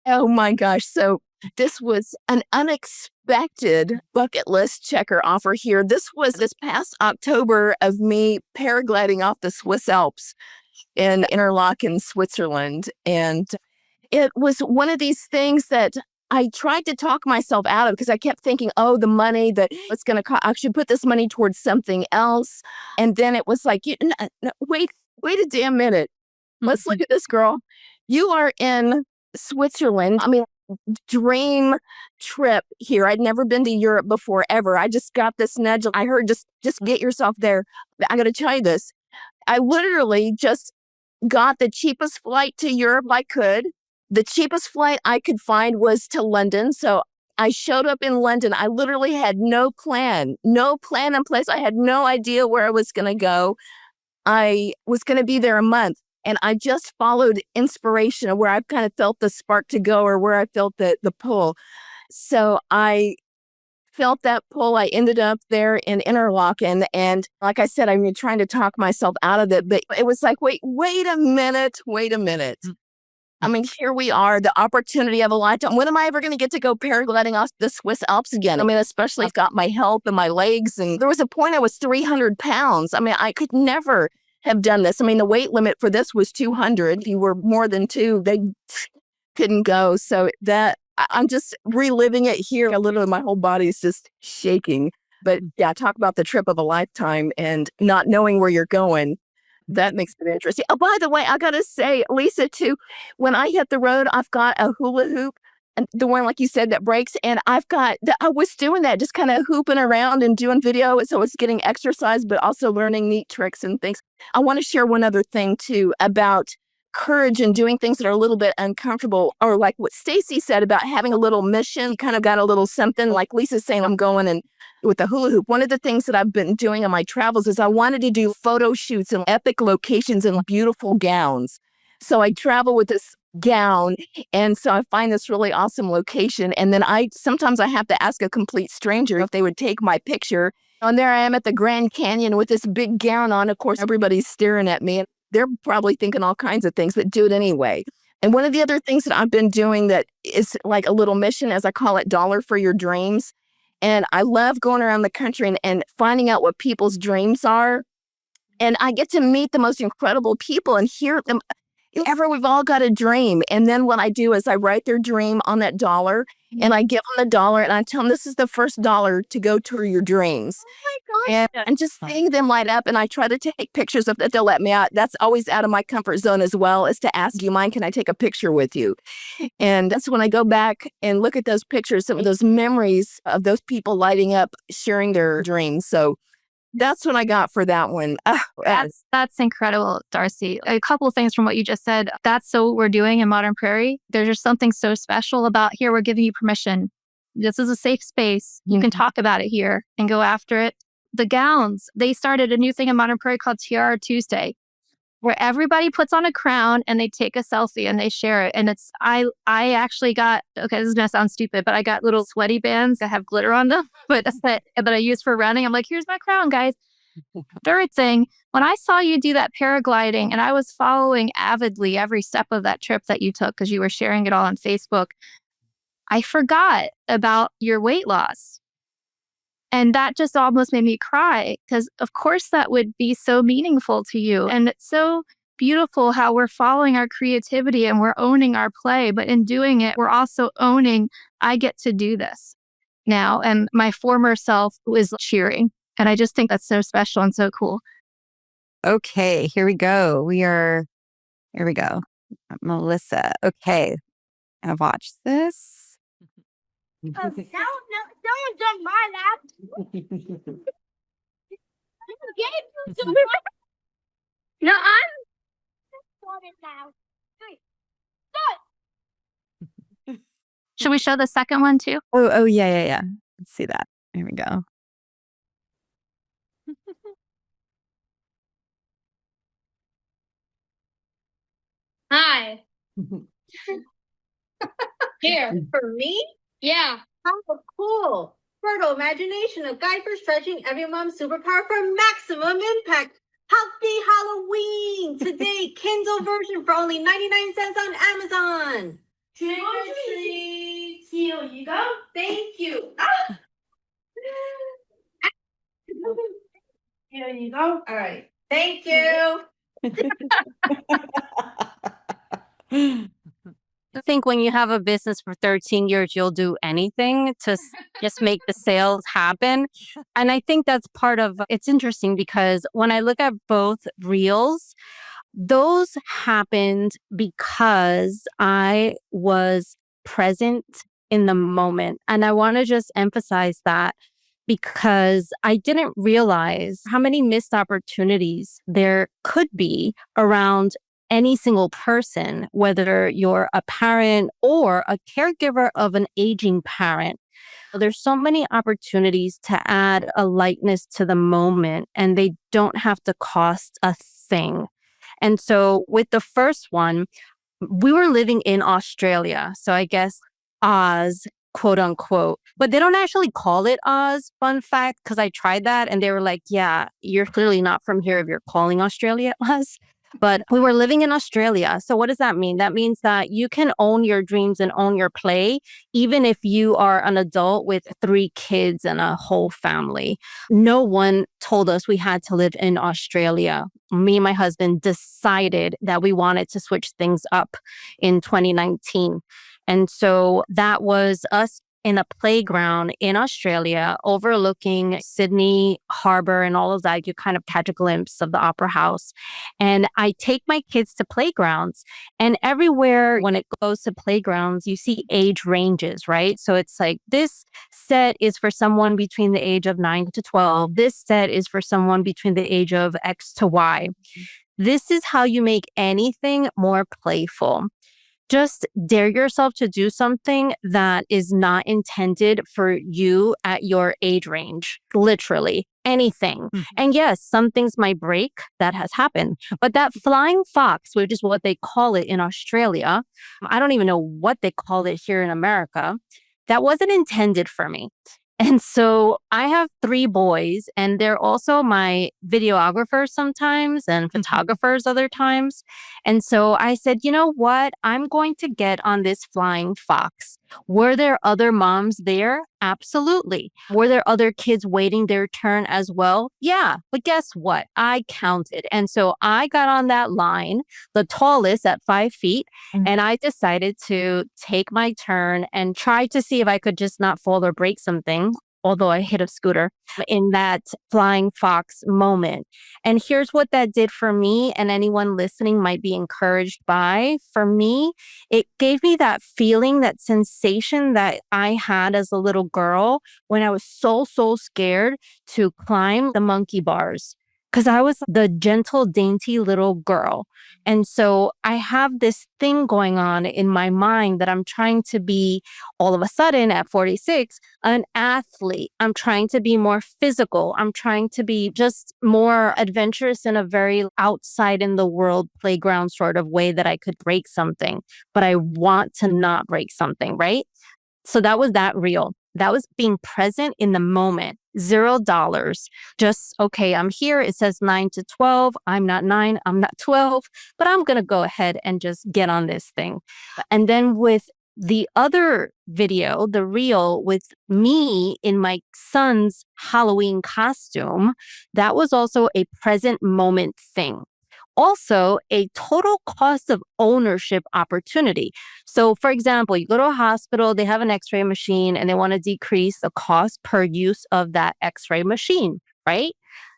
Oh my gosh. So this was an unexpected bucket list checker offer here. This was this past October of me paragliding off the Swiss Alps in Interlaken, Switzerland. And it was one of these things that I tried to talk myself out of because I kept thinking, oh, the money that it's going to cost, I should put this money towards something else. And then it was like, wait a damn minute. Let's look at this, girl. You are in Switzerland. I mean, dream trip here. I'd never been to Europe before, ever. I just got this nudge. I heard just get yourself there. I got to tell you this. I literally just got the cheapest flight to Europe I could. The cheapest flight I could find was to London. So I showed up in London. I literally had no plan in place. I had no idea where I was going to go. I was going to be there a month. And I just followed inspiration of where I kind of felt the spark to go or where I felt the pull. So I felt that pull. I ended up there in Interlaken. And like I said, I'm trying to talk myself out of it. But it was like, wait a minute. I mean, here we are, the opportunity of a lifetime. When am I ever going to get to go paragliding off the Swiss Alps again? I mean, especially I've got my health and my legs. And there was a point I was 300 pounds. I mean, I could never have done this. I mean, the weight limit for this was 200. If you were more than 2, they couldn't go. So that I'm just reliving it here. Literally, my whole body is just shaking. But yeah, talk about the trip of a lifetime and not knowing where you're going. That makes it interesting. Oh, by the way, I got to say, Lisa, too, when I hit the road, I've got a hula hoop, and the one, like you said, that breaks. And I was doing that, just kind of hooping around and doing video. So it's getting exercise, but also learning neat tricks and things. I want to share one other thing, too, about courage and doing things that are a little bit uncomfortable, or like what Stacey said about having a little mission. You kind of got a little something, like Lisa's saying, I'm going and with the hula hoop. One of the things that I've been doing on my travels is I wanted to do photo shoots in epic locations in beautiful gowns. So I travel with this gown, and so I find this really awesome location. And then sometimes I have to ask a complete stranger if they would take my picture. And there I am at the Grand Canyon with this big gown on. Of course, everybody's staring at me. They're probably thinking all kinds of things, but do it anyway. And one of the other things that I've been doing that is like a little mission, as I call it, dollar for your dreams. And I love going around the country and finding out what people's dreams are. And I get to meet the most incredible people and hear them. We've all got a dream. And then what I do is I write their dream on that dollar and I give them the dollar and I tell them this is the first dollar to go to your dreams. Oh my gosh. And just seeing them light up, and I try to take pictures of that. They'll let me out. That's always out of my comfort zone as well, is to ask, do you mind, can I take a picture with you? And that's when I go back and look at those pictures, some of those memories of those people lighting up, sharing their dreams. So that's what I got for that one. That's incredible, Darcy. A couple of things from what you just said. That's so what we're doing in Modern Prairie. There's just something so special about here. We're giving you permission. This is a safe space. You can talk about it here and go after it. The gowns, they started a new thing in Modern Prairie called Tiara Tuesday, where everybody puts on a crown and they take a selfie and they share it. And I actually got, okay, this is going to sound stupid, but I got little sweaty bands that have glitter on them, but that I use for running. I'm like, here's my crown, guys. Third thing, when I saw you do that paragliding, and I was following avidly every step of that trip that you took because you were sharing it all on Facebook, I forgot about your weight loss. And that just almost made me cry because, of course, that would be so meaningful to you. And it's so beautiful how we're following our creativity and we're owning our play. But in doing it, we're also owning, I get to do this now. And my former self is cheering. And I just think that's so special and so cool. Okay, here we go. Here we go. Melissa. Okay, now watch this. No one's on my lap. No, I'm now. Should we show the second one too? Oh, yeah. Let's see that. Here we go. Hi. Here. For me? Yeah. How cool. Fertile imagination, a guide for stretching every mom's superpower for maximum impact. Happy Halloween! Today, Kindle version for only 99 cents on Amazon. Trick or treat. Here you go. Thank you. Ah! Here you go. All right. Thank you. I think when you have a business for 13 years, you'll do anything to just make the sales happen. And I think that's part of it's interesting because when I look at both reels, those happened because I was present in the moment. And I want to just emphasize that because I didn't realize how many missed opportunities there could be around any single person, whether you're a parent or a caregiver of an aging parent. There's so many opportunities to add a lightness to the moment, and they don't have to cost a thing. And so with the first one, we were living in Australia. So I guess Oz, quote unquote, but they don't actually call it Oz, fun fact, because I tried that and they were like, yeah, you're clearly not from here if you're calling Australia Oz. But we were living in Australia. So what does that mean? That means that you can own your dreams and own your play, even if you are an adult with 3 kids and a whole family. No one told us we had to live in Australia. Me and my husband decided that we wanted to switch things up in 2019. And so that was us in a playground in Australia overlooking Sydney Harbor and all of that. You kind of catch a glimpse of the Opera House. And I take my kids to playgrounds, and everywhere when it goes to playgrounds, you see age ranges, right? So it's like this set is for someone between the age of 9 to 12. This set is for someone between the age of X to Y. This is how you make anything more playful. Just dare yourself to do something that is not intended for you at your age range. Literally anything. And yes, some things might break. That has happened. But that flying fox, which is what they call it in Australia, I don't even know what they call it here in America. That wasn't intended for me. And so I have 3 boys, and they're also my videographers sometimes and photographers other times. And so I said, you know what? I'm going to get on this flying fox. Were there other moms there? Absolutely. Were there other kids waiting their turn as well? Yeah. But guess what? I counted. And so I got on that line, the tallest at 5 feet, and I decided to take my turn and try to see if I could just not fall or break something, although I hit a scooter in that flying fox moment. And here's what that did for me, and anyone listening might be encouraged by. For me, it gave me that feeling, that sensation that I had as a little girl when I was so scared to climb the monkey bars. Because I was the gentle, dainty little girl. And so I have this thing going on in my mind that I'm trying to be, all of a sudden at 46, an athlete. I'm trying to be more physical. I'm trying to be just more adventurous in a very outside in the world playground sort of way that I could break something. But I want to not break something, right? So that was that reel. That was being present in the moment. $0. Just, okay, I'm here. It says 9 to 12. I'm not 9. I'm not 12. But I'm going to go ahead and just get on this thing. And then with the other video, the reel with me in my son's Halloween costume, that was also a present moment thing. Also, a total cost of ownership opportunity. So, for example, you go to a hospital, they have an x-ray machine, and they want to decrease the cost per use of that x-ray machine, right?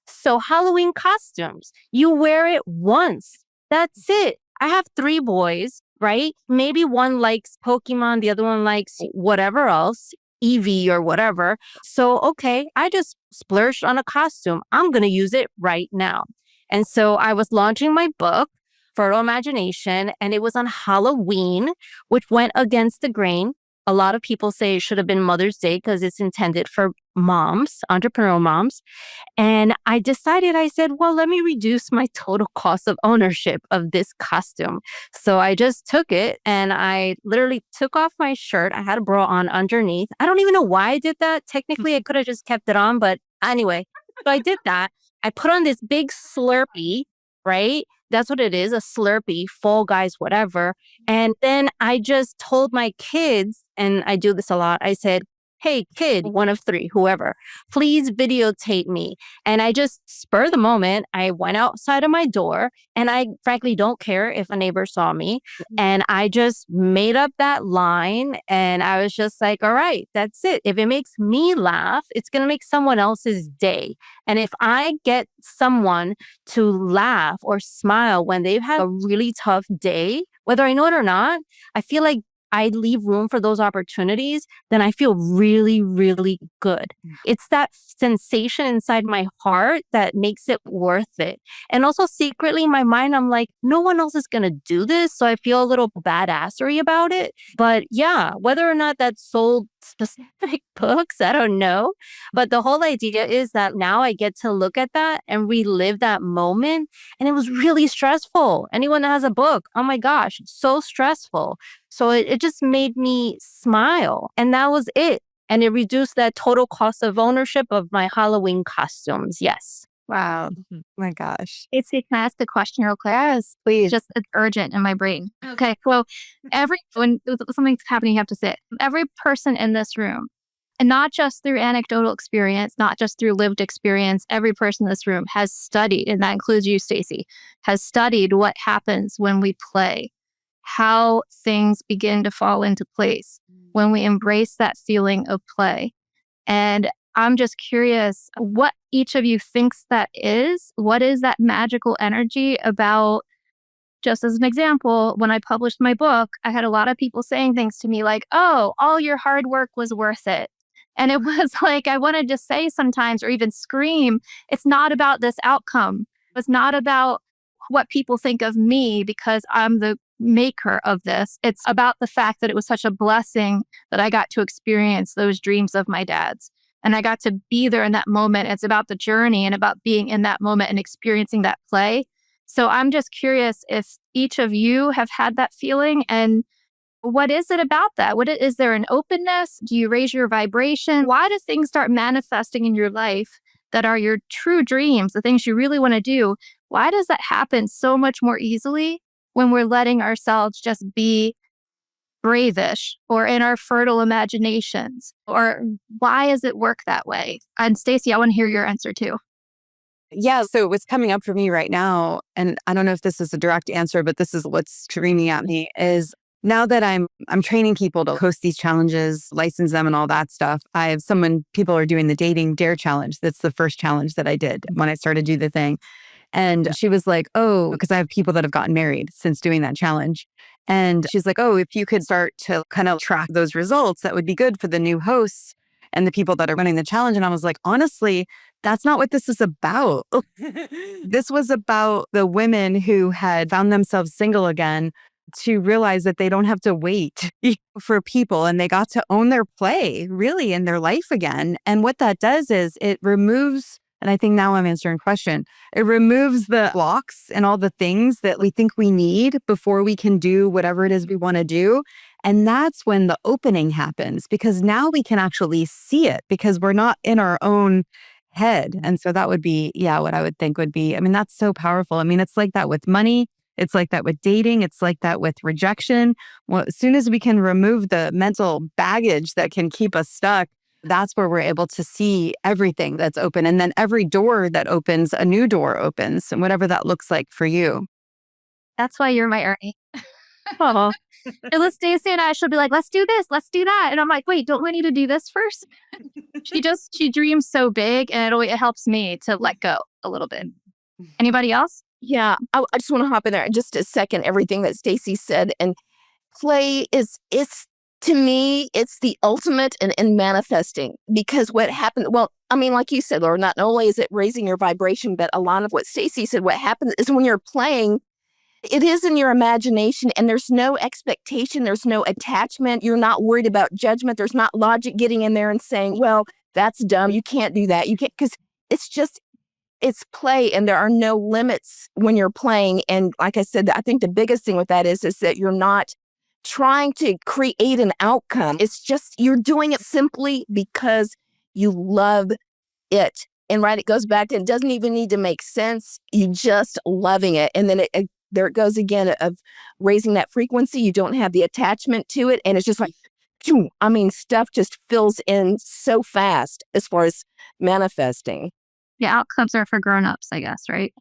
So, Halloween costumes, you wear it once. That's it. I have 3 boys, right? Maybe one likes Pokemon, the other one likes whatever else, Eevee or whatever. So, okay, I just splurged on a costume. I'm going to use it right now. And so I was launching my book, Fertile Imagination, and it was on Halloween, which went against the grain. A lot of people say it should have been Mother's Day because it's intended for moms, entrepreneurial moms. And I decided, I said, well, let me reduce my total cost of ownership of this costume. So I just took it and I literally took off my shirt. I had a bra on underneath. I don't even know why I did that. Technically, I could have just kept it on. But anyway, so I did that. I put on this big Slurpee, right? That's what it is, a Slurpee, Fall Guys, whatever. And then I just told my kids, and I do this a lot, I said, hey, kid, one of three, whoever, please videotape me. And I just, spur the moment, I went outside of my door and I frankly don't care if a neighbor saw me. And I just made up that line and I was just like, all right, that's it. If it makes me laugh, it's going to make someone else's day. And if I get someone to laugh or smile when they've had a really tough day, whether I know it or not, I feel like I leave room for those opportunities, then I feel really, really good. It's that sensation inside my heart that makes it worth it. And also secretly in my mind, I'm like, no one else is going to do this. So I feel a little badassery about it. But yeah, whether or not that sold specific books, I don't know. But the whole idea is that now I get to look at that and relive that moment. And it was really stressful. Anyone that has a book, oh my gosh, it's so stressful. So it just made me smile. And that was it. And it reduced that total cost of ownership of my Halloween costumes. Yes. Wow. Oh my gosh. Stacey, can I ask a question real quick? Yes, please. Just it's urgent in my brain. Okay, so when something's happening, you have to say it. Every person in this room, and not just through anecdotal experience, not just through lived experience, every person in this room has studied, and that includes you, Stacey, has studied what happens when we play, how things begin to fall into place when we embrace that feeling of play. And I'm just curious what each of you thinks that is. What is that magical energy about? Just as an example, when I published my book, I had a lot of people saying things to me like, oh, all your hard work was worth it. And it was like, I wanted to say sometimes or even scream, it's not about this outcome. It's not about what people think of me because I'm the maker of this. It's about the fact that it was such a blessing that I got to experience those dreams of my dad's. And I got to be there in that moment. It's about the journey and about being in that moment and experiencing that play. So I'm just curious if each of you have had that feeling and what is it about that? Is there an openness? Do you raise your vibration? Why do things start manifesting in your life that are your true dreams, the things you really want to do? Why does that happen so much more easily when we're letting ourselves just be bravish or in our fertile imaginations? Or why does it work that way? And Stacey, I want to hear your answer too. Yeah, so what's coming up for me right now, and I don't know if this is a direct answer, but this is what's screaming at me, is now that I'm training people to host these challenges, license them and all that stuff. I have people are doing the dating dare challenge. That's the first challenge that I did when I started to do the thing. And she was like, oh, because I have people that have gotten married since doing that challenge. And she's like, oh, if you could start to kind of track those results, that would be good for the new hosts and the people that are running the challenge. And I was like, honestly, that's not what this is about. This was about the women who had found themselves single again to realize that they don't have to wait for people and they got to own their play really in their life again. And what that does is it removes, and I think now I'm answering a question, it removes the blocks and all the things that we think we need before we can do whatever it is we want to do. And that's when the opening happens because now we can actually see it because we're not in our own head. And so that would be, what I would think would be, that's so powerful. It's like that with money. It's like that with dating. It's like that with rejection. Well, as soon as we can remove the mental baggage that can keep us stuck, that's where we're able to see everything that's open. And then every door that opens, a new door opens, and whatever that looks like for you. That's why you're my Ernie. Oh. And Stacey and I, she'll be like, let's do this, let's do that. And I'm like, wait, don't we need to do this first? She dreams so big and it helps me to let go a little bit. Anybody else? Yeah, I just want to hop in there just a second, everything that Stacey said. And play to me, it's the ultimate in manifesting because what happened, like you said, Laura, not only is it raising your vibration, but a lot of what Stacey said, what happens is when you're playing, it is in your imagination and there's no expectation. There's no attachment. You're not worried about judgment. There's not logic getting in there and saying, well, that's dumb. You can't do that. You can't, because it's play and there are no limits when you're playing. And like I said, I think the biggest thing with that is that you're not trying to create an outcome. It's just you're doing it simply because you love it. And right, it goes back to, it doesn't even need to make sense. You just loving it. And then there it goes again of raising that frequency. You don't have the attachment to it. And it's just like, I mean, stuff just fills in so fast as far as manifesting. The outcomes are for grown-ups, I guess, right?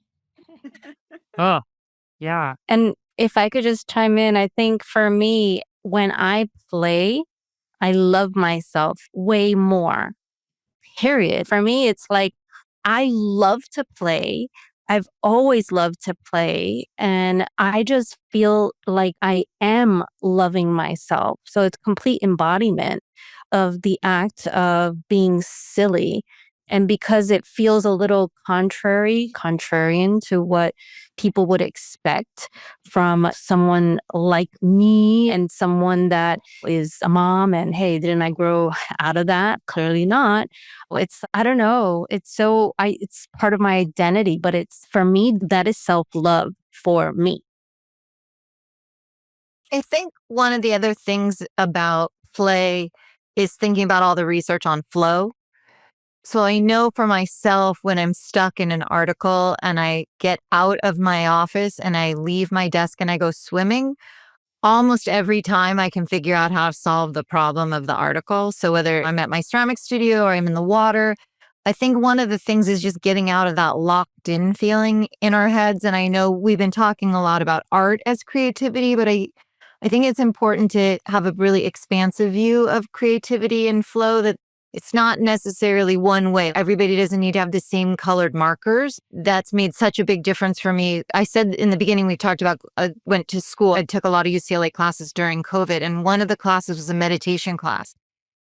Oh, yeah. And if I could just chime in, I think for me, when I play, I love myself way more. Period. For me, it's like I love to play. I've always loved to play. And I just feel like I am loving myself. So it's complete embodiment of the act of being silly. And because it feels a little contrarian to what people would expect from someone like me and someone that is a mom. And hey, didn't I grow out of that? Clearly not. I don't know. It's part of my identity, but for me, that is self-love for me. I think one of the other things about play is thinking about all the research on flow. So I know for myself, when I'm stuck in an article and I get out of my office and I leave my desk and I go swimming, almost every time I can figure out how to solve the problem of the article. So whether I'm at my ceramic studio or I'm in the water, I think one of the things is just getting out of that locked in feeling in our heads. And I know we've been talking a lot about art as creativity, but I think it's important to have a really expansive view of creativity and flow, that it's not necessarily one way. Everybody doesn't need to have the same colored markers. That's made such a big difference for me. I said in the beginning, we talked about, I went to school. I took a lot of UCLA classes during COVID, and one of the classes was a meditation class.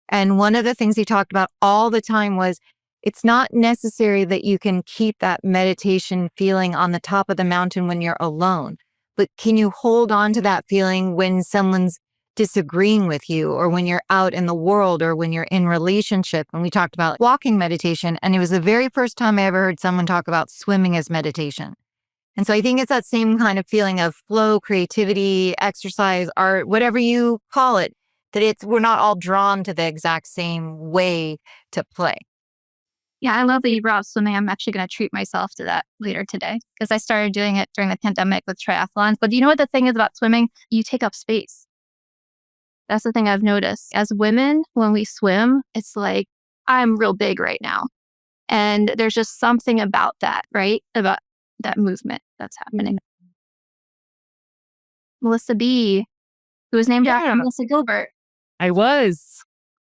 And one of the things he talked about all the time was, it's not necessary that you can keep that meditation feeling on the top of the mountain when you're alone, but can you hold on to that feeling when someone's disagreeing with you, or when you're out in the world, or when you're in relationship? And we talked about walking meditation, and it was the very first time I ever heard someone talk about swimming as meditation. And so I think it's that same kind of feeling of flow, creativity, exercise, art, whatever you call it, that we're not all drawn to the exact same way to play. Yeah, I love that you brought up swimming. I'm actually going to treat myself to that later today, because I started doing it during the pandemic with triathlons. But you know what the thing is about swimming? You take up space. That's the thing I've noticed. As women, when we swim, it's like, I'm real big right now. And there's just something about that, right? About that movement that's happening. Melissa B., who was named after Melissa Gilbert. I was.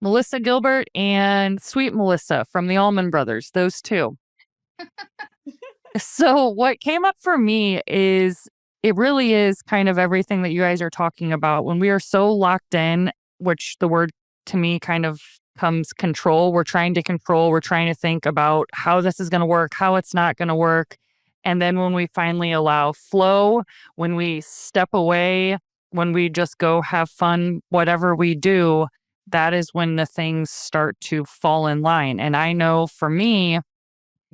Melissa Gilbert and Sweet Melissa from the Allman Brothers, those two. So what came up for me is, it really is kind of everything that you guys are talking about. When we are so locked in, which the word to me kind of comes control. We're trying to control. We're trying to think about how this is going to work, how it's not going to work. And then when we finally allow flow, when we step away, when we just go have fun, whatever we do, that is when the things start to fall in line. And I know for me,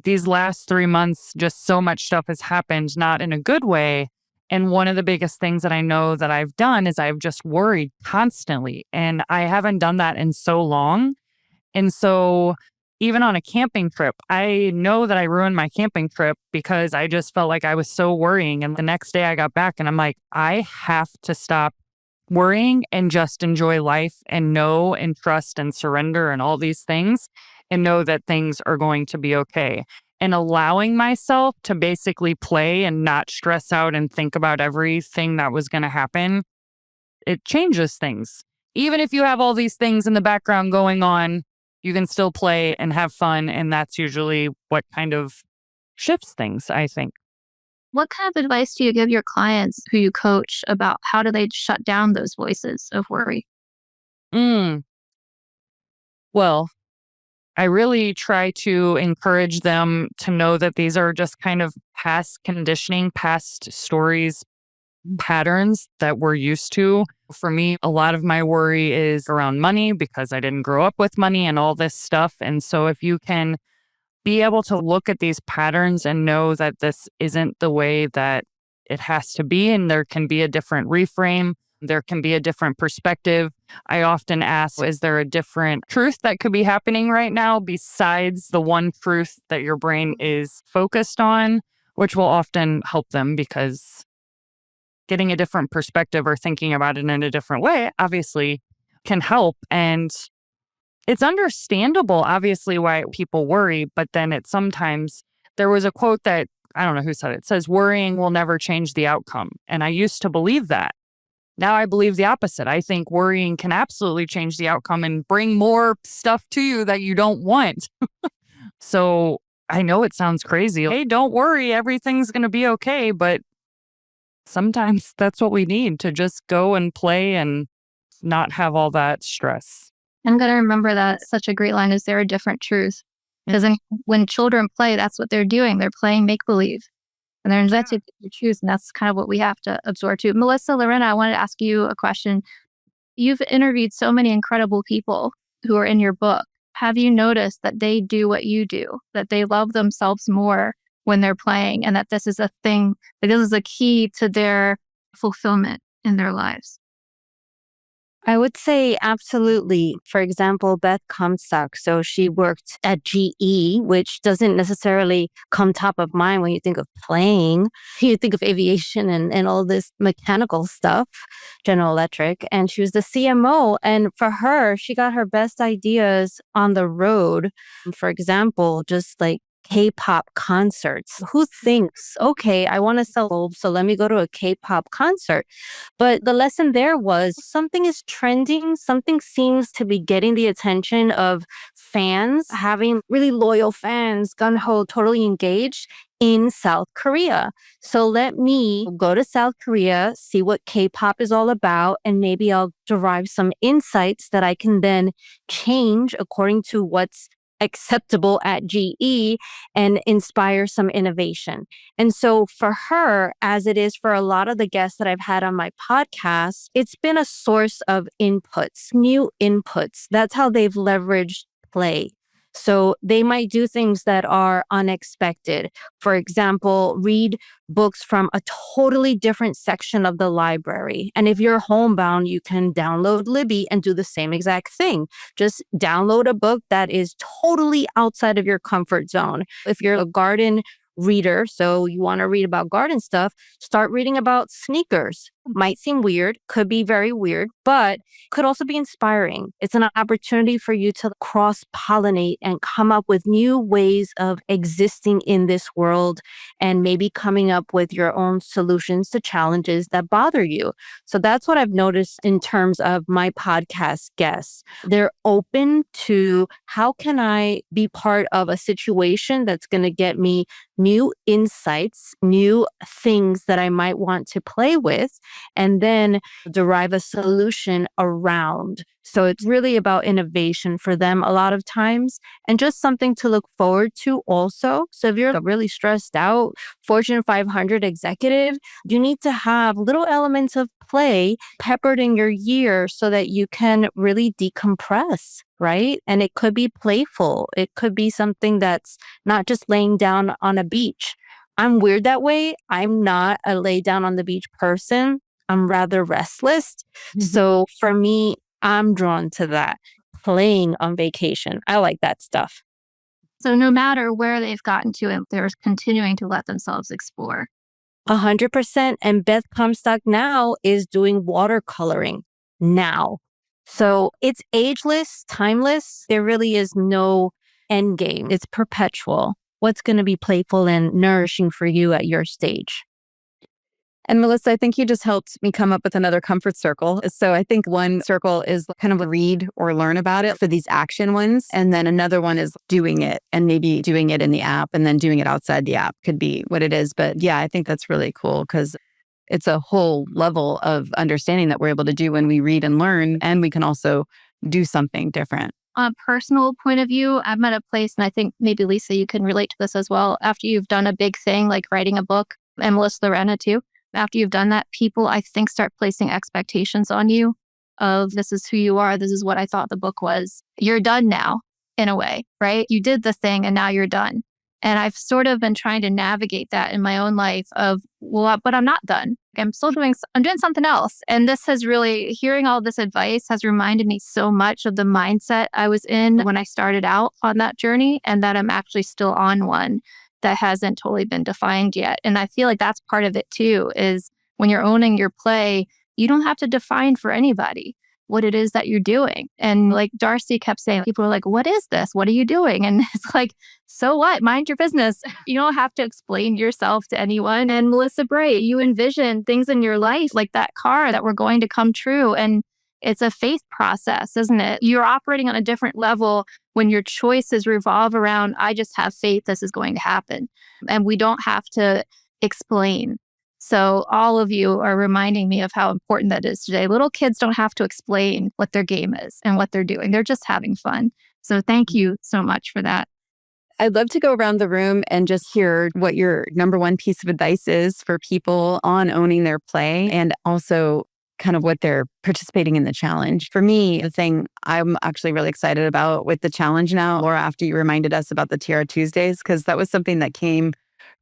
these last 3 months, just so much stuff has happened, not in a good way. And one of the biggest things that I know that I've done is I've just worried constantly. And I haven't done that in so long. And so even on a camping trip, I know that I ruined my camping trip because I just felt like I was so worrying. And the next day I got back and I'm like, I have to stop worrying and just enjoy life and know and trust and surrender and all these things, and know that things are going to be okay. And allowing myself to basically play and not stress out and think about everything that was going to happen, it changes things. Even if you have all these things in the background going on, you can still play and have fun. And that's usually what kind of shifts things, I think. What kind of advice do you give your clients who you coach about how do they shut down those voices of worry? Well, I really try to encourage them to know that these are just kind of past conditioning, past stories, patterns that we're used to. For me, a lot of my worry is around money because I didn't grow up with money and all this stuff. And so if you can be able to look at these patterns and know that this isn't the way that it has to be, and there can be a different reframe, there can be a different perspective. I often ask, is there a different truth that could be happening right now besides the one truth that your brain is focused on, which will often help them because getting a different perspective or thinking about it in a different way obviously can help. And it's understandable, obviously, why people worry, but then it sometimes, there was a quote that, I don't know who said it, says, worrying will never change the outcome. And I used to believe that. Now I believe the opposite. I think worrying can absolutely change the outcome and bring more stuff to you that you don't want. So I know it sounds crazy. Hey, don't worry, everything's going to be okay. But sometimes that's what we need, to just go and play and not have all that stress. I'm going to remember that. Such a great line. Is there a different truth? Because when children play, that's what they're doing. They're playing make-believe. And they're inventing the truth. And that's kind of what we have to absorb too. Melissa, Lorena, I wanted to ask you a question. You've interviewed so many incredible people who are in your book. Have you noticed that they do what you do, that they love themselves more when they're playing, and that this is a thing, that this is a key to their fulfillment in their lives? I would say absolutely. For example, Beth Comstock. So she worked at GE, which doesn't necessarily come top of mind when you think of playing. You think of aviation and all this mechanical stuff, General Electric. And she was the CMO. And for her, she got her best ideas on the road. For example, just like K-pop concerts. Who thinks, okay, I want to sell bulbs, so let me go to a K-pop concert. But the lesson there was something is trending, something seems to be getting the attention of fans, having really loyal fans, gung-ho, totally engaged in South Korea. So let me go to South Korea, see what K-pop is all about, and maybe I'll derive some insights that I can then change according to what's acceptable at GE and inspire some innovation. And so for her, as it is for a lot of the guests that I've had on my podcast, it's been a source of inputs, new inputs. That's how they've leveraged play. So they might do things that are unexpected. For example, read books from a totally different section of the library. And if you're homebound, you can download Libby and do the same exact thing. Just download a book that is totally outside of your comfort zone. If you're a garden reader, so you want to read about garden stuff, start reading about sneakers. Might seem weird, could be very weird, but could also be inspiring. It's an opportunity for you to cross-pollinate and come up with new ways of existing in this world and maybe coming up with your own solutions to challenges that bother you. So that's what I've noticed in terms of my podcast guests. They're open to, how can I be part of a situation that's going to get me new insights, new things that I might want to play with, and then derive a solution around. So it's really about innovation for them a lot of times, and just something to look forward to also. So if you're a really stressed out Fortune 500 executive, you need to have little elements of play peppered in your year so that you can really decompress, right? And it could be playful. It could be something that's not just laying down on a beach. I'm weird that way. I'm not a lay down on the beach person. I'm rather restless. So for me, I'm drawn to that, playing on vacation. I like that stuff. So no matter where they've gotten to, they're continuing to let themselves explore. 100%. And Beth Comstock now is doing watercoloring now. So it's ageless, timeless. There really is no end game. It's perpetual. What's going to be playful and nourishing for you at your stage? And Melissa, I think you just helped me come up with another comfort circle. So I think one circle is kind of read or learn about it for these action ones. And then another one is doing it, and maybe doing it in the app and then doing it outside the app could be what it is. But yeah, I think that's really cool because it's a whole level of understanding that we're able to do when we read and learn, and we can also do something different. On a personal point of view, I'm at a place, and I think maybe Lisa, you can relate to this as well. After you've done a big thing like writing a book, and Melissa, Lorena too, After you've done that, people, I think, start placing expectations on you of this is who you are. This is what I thought the book was. You're done now, in a way, right? You did the thing and now you're done. And I've sort of been trying to navigate that in my own life of, well, but I'm not done. I'm doing something else. And this has really, hearing all this advice has reminded me so much of the mindset I was in when I started out on that journey, and that I'm actually still on one that hasn't totally been defined yet. And I feel like that's part of it too, is when you're owning your play, you don't have to define for anybody what it is that you're doing. And like Darcy kept saying, people are like, what is this? What are you doing? And it's like, so what? Mind your business. You don't have to explain yourself to anyone. And Melissa Bray, you envision things in your life like that car that were going to come true. And it's a faith process, isn't it? You're operating on a different level when your choices revolve around, I just have faith this is going to happen. And we don't have to explain. So all of you are reminding me of how important that is today. Little kids don't have to explain what their game is and what they're doing. They're just having fun. So thank you so much for that. I'd love to go around the room and just hear what your number one piece of advice is for people on owning their play, and also kind of what they're participating in the challenge. For me, the thing I'm actually really excited about with the challenge now, Laura, after you reminded us about the Tiara Tuesdays, because that was something that came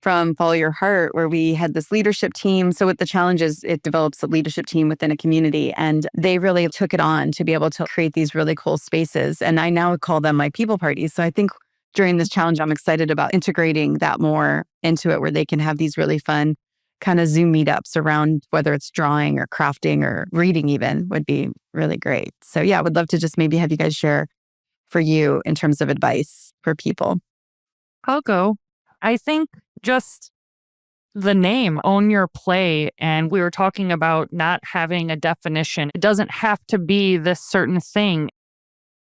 from Follow Your Heart, where we had this leadership team. So with the challenges, it develops a leadership team within a community. And they really took it on to be able to create these really cool spaces. And I now call them my people parties. So I think during this challenge, I'm excited about integrating that more into it, where they can have these really fun kind of Zoom meetups around whether it's drawing or crafting or reading even would be really great. So yeah, I would love to just maybe have you guys share for you in terms of advice for people. I'll go. I think just the name, Own Your Play, and we were talking about not having a definition. It doesn't have to be this certain thing.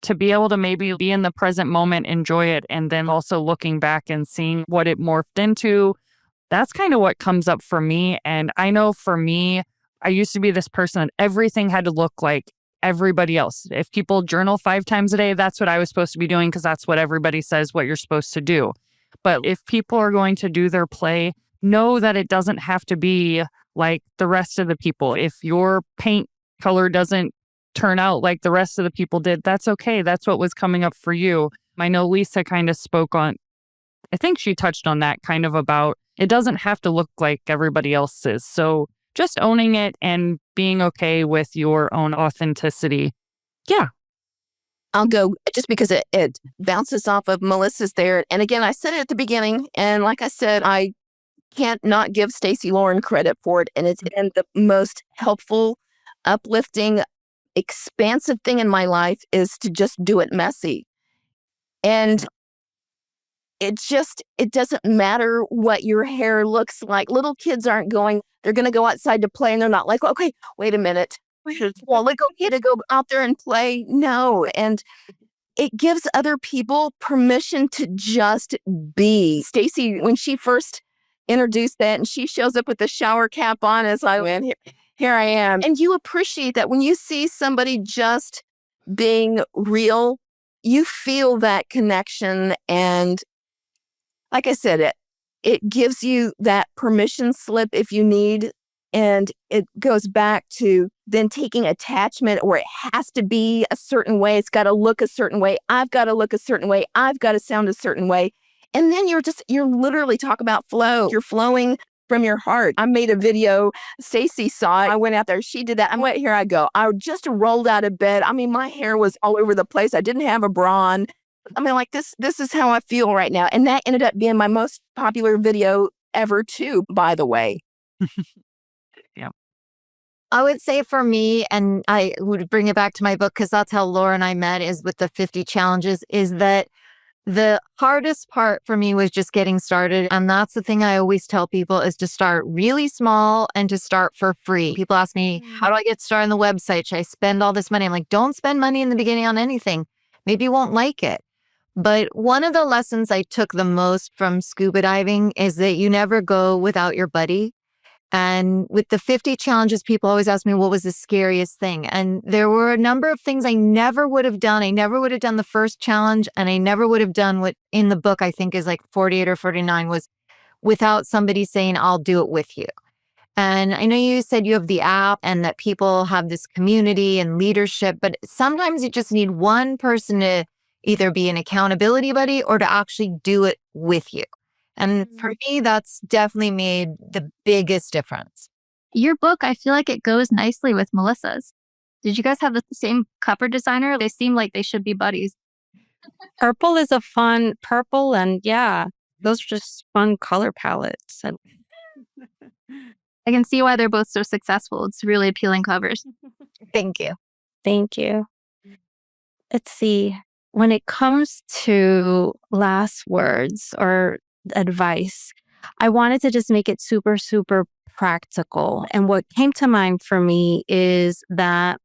To be able to maybe be in the present moment, enjoy it, and then also looking back and seeing what it morphed into. That's kind of what comes up for me. And I know for me, I used to be this person that everything had to look like everybody else. If people journal 5 times a day, that's what I was supposed to be doing because that's what everybody says what you're supposed to do. But if people are going to do their play, know that it doesn't have to be like the rest of the people. If your paint color doesn't turn out like the rest of the people did, that's okay. That's what was coming up for you. I know Lisa kind of spoke on, I think she touched on that kind of about it doesn't have to look like everybody else's. So just owning it and being okay with your own authenticity. Yeah. I'll go just because it bounces off of Melissa's there. And again, I said it at the beginning. And like I said, I can't not give Stacey Lauren credit for it. And it's been the most helpful, uplifting, expansive thing in my life is to just do it messy. And it doesn't matter what your hair looks like. Little kids aren't they're going to go outside to play and they're not like, okay, wait a minute. Well, let's go out there and play. No. And it gives other people permission to just be. Stacey, when she first introduced that and she shows up with the shower cap on, as I went, here I am. And you appreciate that when you see somebody just being real, you feel that connection. And like I said, it gives you that permission slip if you need. And it goes back to then taking attachment, or it has to be a certain way. It's got to look a certain way. I've got to look a certain way. I've got to sound a certain way. And then you're literally talk about flow. You're flowing from your heart. I made a video. Stacey saw it. I went out there. She did that. I went, here I go. I just rolled out of bed. I mean, my hair was all over the place. I didn't have a bra on. I mean, like this is how I feel right now. And that ended up being my most popular video ever too, by the way. Yeah. I would say for me, and I would bring it back to my book because that's how Laura and I met, is with the 50 challenges, is that the hardest part for me was just getting started. And that's the thing I always tell people, is to start really small and to start for free. People ask me, how do I get started on the website? Should I spend all this money? I'm like, don't spend money in the beginning on anything. Maybe you won't like it. But one of the lessons I took the most from scuba diving is that you never go without your buddy. And with the 50 challenges, people always ask me, what was the scariest thing? And there were a number of things I never would have done. I never would have done the first challenge, and I never would have done what in the book I think is like 48 or 49 was without somebody saying, I'll do it with you. And I know you said you have the app and that people have this community and leadership, but sometimes you just need one person to either be an accountability buddy or to actually do it with you. And for me, that's definitely made the biggest difference. Your book, I feel like it goes nicely with Melissa's. Did you guys have the same cover designer? They seem like they should be buddies. Purple is a fun purple, and yeah, those are just fun color palettes. And I can see why they're both so successful. It's really appealing covers. Thank you. thank you. Let's see. When it comes to last words or advice, I wanted to just make it super, super practical. And what came to mind for me is that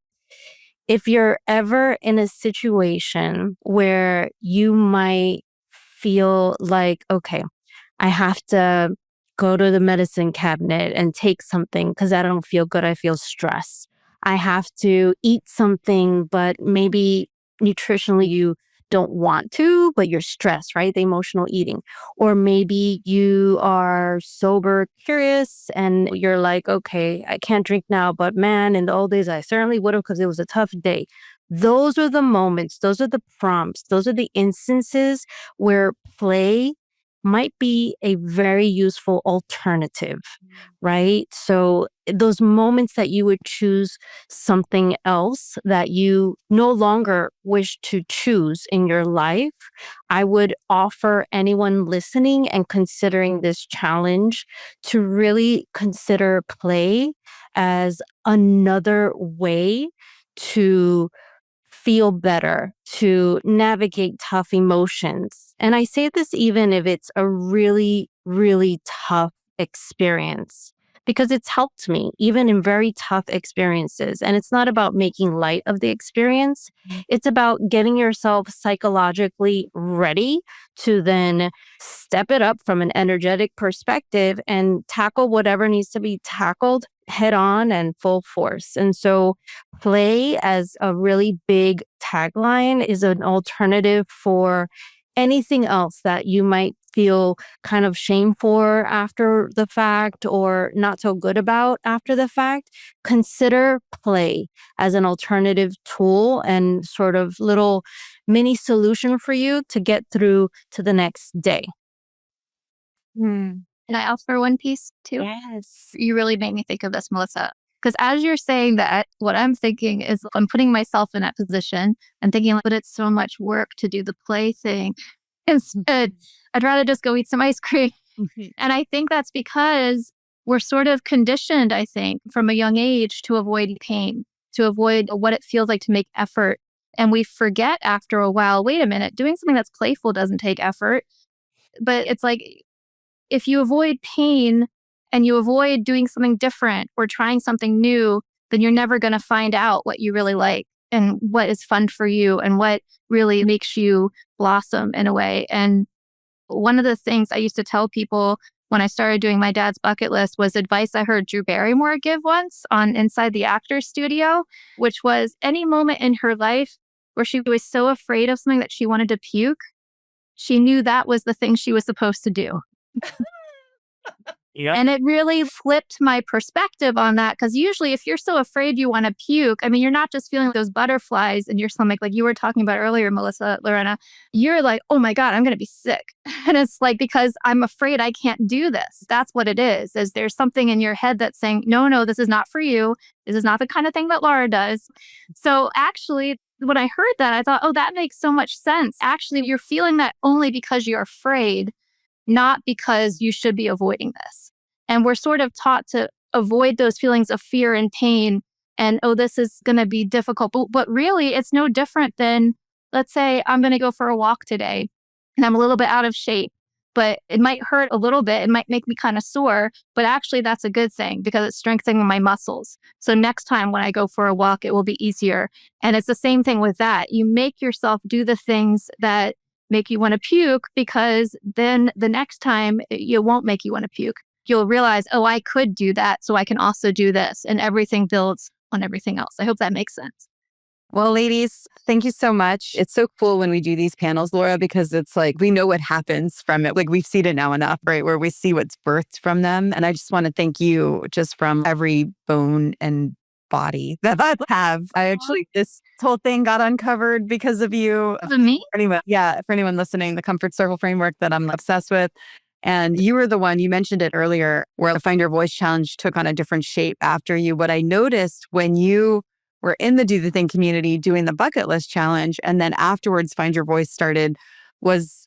if you're ever in a situation where you might feel like, okay, I have to go to the medicine cabinet and take something because I don't feel good, I feel stressed. I have to eat something, but maybe nutritionally you don't want to, but you're stressed, right? The emotional eating. Or maybe you are sober, curious, and you're like, okay, I can't drink now, but man, in the old days, I certainly would have because it was a tough day. Those are the moments, those are the prompts, those are the instances where play might be a very useful alternative, right? So those moments that you would choose something else that you no longer wish to choose in your life, I would offer anyone listening and considering this challenge to really consider play as another way to feel better, to navigate tough emotions. And I say this even if it's a really, really tough experience, because it's helped me even in very tough experiences. And it's not about making light of the experience. It's about getting yourself psychologically ready to then step it up from an energetic perspective and tackle whatever needs to be tackled head on and full force. And so play as a really big tagline is an alternative for anything else that you might feel kind of shame for after the fact or not so good about after the fact. Consider play as an alternative tool and sort of little mini solution for you to get through to the next day. Can I offer one piece too? Yes. You really made me think of this, Melissa. Because as you're saying that, what I'm thinking is I'm putting myself in that position and thinking, but it's so much work to do the play thing. Instead, I'd rather just go eat some ice cream. And I think that's because we're sort of conditioned, I think, from a young age to avoid pain, to avoid what it feels like to make effort. And we forget after a while, wait a minute, doing something that's playful doesn't take effort. But it's like, if you avoid pain and you avoid doing something different or trying something new, then you're never going to find out what you really like and what is fun for you and what really makes you blossom in a way. And one of the things I used to tell people when I started doing my dad's bucket list was advice I heard Drew Barrymore give once on Inside the Actors Studio, which was any moment in her life where she was so afraid of something that she wanted to puke, she knew that was the thing she was supposed to do. Yep. And it really flipped my perspective on that. Because usually if you're so afraid you want to puke, I mean, you're not just feeling those butterflies in your stomach, like you were talking about earlier, Melissa, Lorena. You're like, oh my God, I'm going to be sick. And it's like, because I'm afraid I can't do this. That's what it is there's something in your head that's saying, no, this is not for you. This is not the kind of thing that Laura does. So actually, when I heard that, I thought, oh, that makes so much sense. Actually, you're feeling that only because you're afraid, not because you should be avoiding this. And we're sort of taught to avoid those feelings of fear and pain and, oh, this is going to be difficult. But really, it's no different than, let's say I'm going to go for a walk today and I'm a little bit out of shape, but it might hurt a little bit. It might make me kind of sore, but actually that's a good thing because it's strengthening my muscles. So next time when I go for a walk, it will be easier. And it's the same thing with that. You make yourself do the things that make you want to puke, because then the next time it won't make you want to puke. You'll realize, oh, I could do that, so I can also do this. And everything builds on everything else. I hope that makes sense. Well, ladies, thank you so much. It's so cool when we do these panels, Laura, because it's like we know what happens from it. Like we've seen it now enough, right? Where we see what's birthed from them. And I just want to thank you just from every bone and body that I have. This whole thing got uncovered because of you. For me? For anyone listening, the comfort circle framework that I'm obsessed with. And you were the one, you mentioned it earlier, where the Find Your Voice challenge took on a different shape after you. What I noticed when you were in the Do the Thing community doing the bucket list challenge, and then afterwards Find Your Voice started, was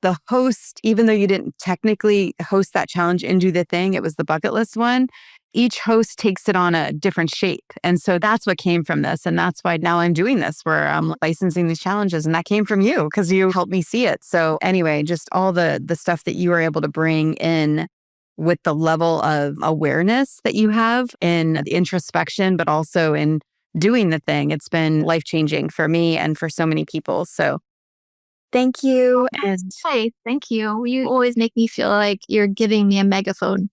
the host, even though you didn't technically host that challenge in Do the Thing, it was the bucket list one. Each host takes it on a different shape. And so that's what came from this. And that's why now I'm doing this, where I'm licensing these challenges. And that came from you because you helped me see it. So anyway, just all the stuff that you were able to bring in with the level of awareness that you have in the introspection, but also in doing the thing. It's been life-changing for me and for so many people. So thank you. And Hey, thank you. You always make me feel like you're giving me a megaphone.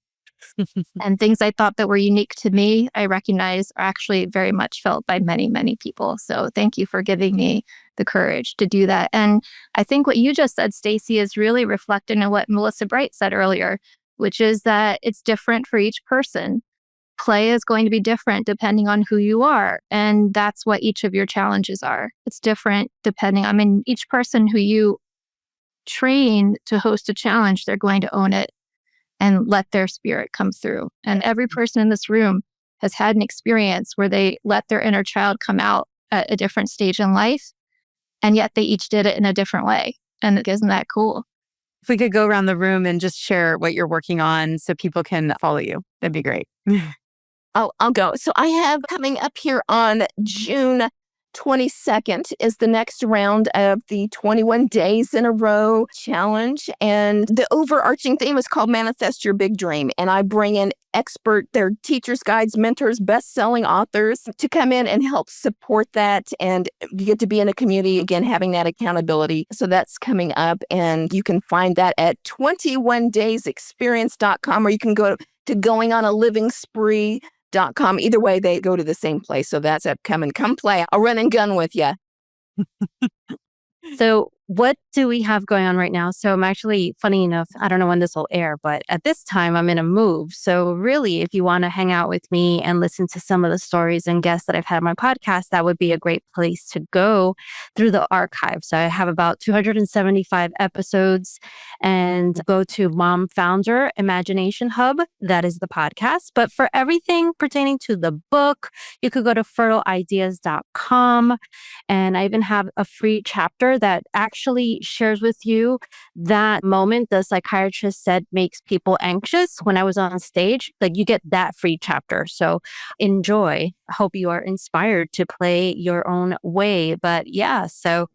And things I thought that were unique to me, I recognize are actually very much felt by many, many people. So thank you for giving me the courage to do that. And I think what you just said, Stacey, is really reflecting on what Melissa Bright said earlier, which is that it's different for each person. Play is going to be different depending on who you are. And that's what each of your challenges are. It's different depending, each person who you train to host a challenge, they're going to own it and let their spirit come through. And every person in this room has had an experience where they let their inner child come out at a different stage in life. And yet they each did it in a different way. And isn't that cool? if we could go around the room and just share what you're working on so people can follow you, that'd be great. I'll go. So I have coming up here on June 22nd is the next round of the 21 Days in a Row challenge. And the overarching theme is called Manifest Your Big Dream. And I bring in they're teachers, guides, mentors, best-selling authors to come in and help support that. And you get to be in a community, again, having that accountability. So that's coming up. And you can find that at 21daysexperience.com, or you can go to goingonaliving.com. Either way, they go to the same place. So that's upcoming. Come play. I'll run and gun with you. So what do we have going on right now? So I'm actually, funny enough, I don't know when this will air, but at this time I'm in a move. So really, if you want to hang out with me and listen to some of the stories and guests that I've had on my podcast, that would be a great place to go through the archive. So I have about 275 episodes, and go to Mom Founder Imagination Hub. That is the podcast. But for everything pertaining to the book, you could go to fertileideas.com. And I even have a free chapter that actually shares with you that moment the psychiatrist said makes people anxious when I was on stage. Like, you get that free chapter. So enjoy. I hope you are inspired to play your own way. But yeah, so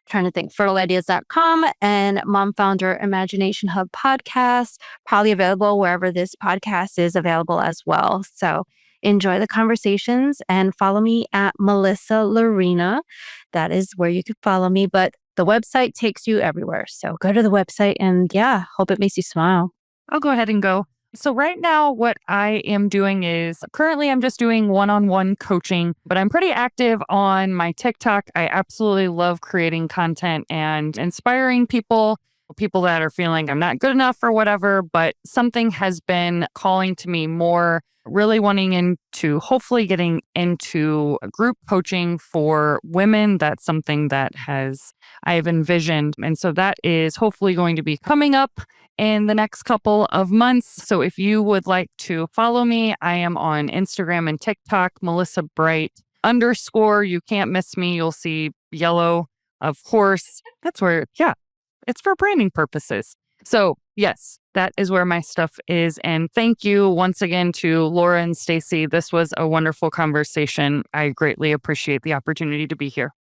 trying to think, fertileideas.com and Mom Founder Imagination Hub podcast, probably available wherever this podcast is available as well. So enjoy the conversations and follow me at Melissa Lorena. That is where you can follow me. But the website takes you everywhere. So go to the website and yeah, hope it makes you smile. I'll go ahead and go. So right now, what I am doing is currently I'm just doing one-on-one coaching, but I'm pretty active on my TikTok. I absolutely love creating content and inspiring people that are feeling I'm not good enough or whatever, but something has been calling to me more, really wanting into hopefully getting into group coaching for women. That's something that I've envisioned. And so that is hopefully going to be coming up in the next couple of months. So if you would like to follow me, I am on Instagram and TikTok, Melissa Bright _. You can't miss me. You'll see yellow, of course. That's where, yeah, it's for branding purposes. So yes, that is where my stuff is. And thank you once again to Laura and Stacey. This was a wonderful conversation. I greatly appreciate the opportunity to be here.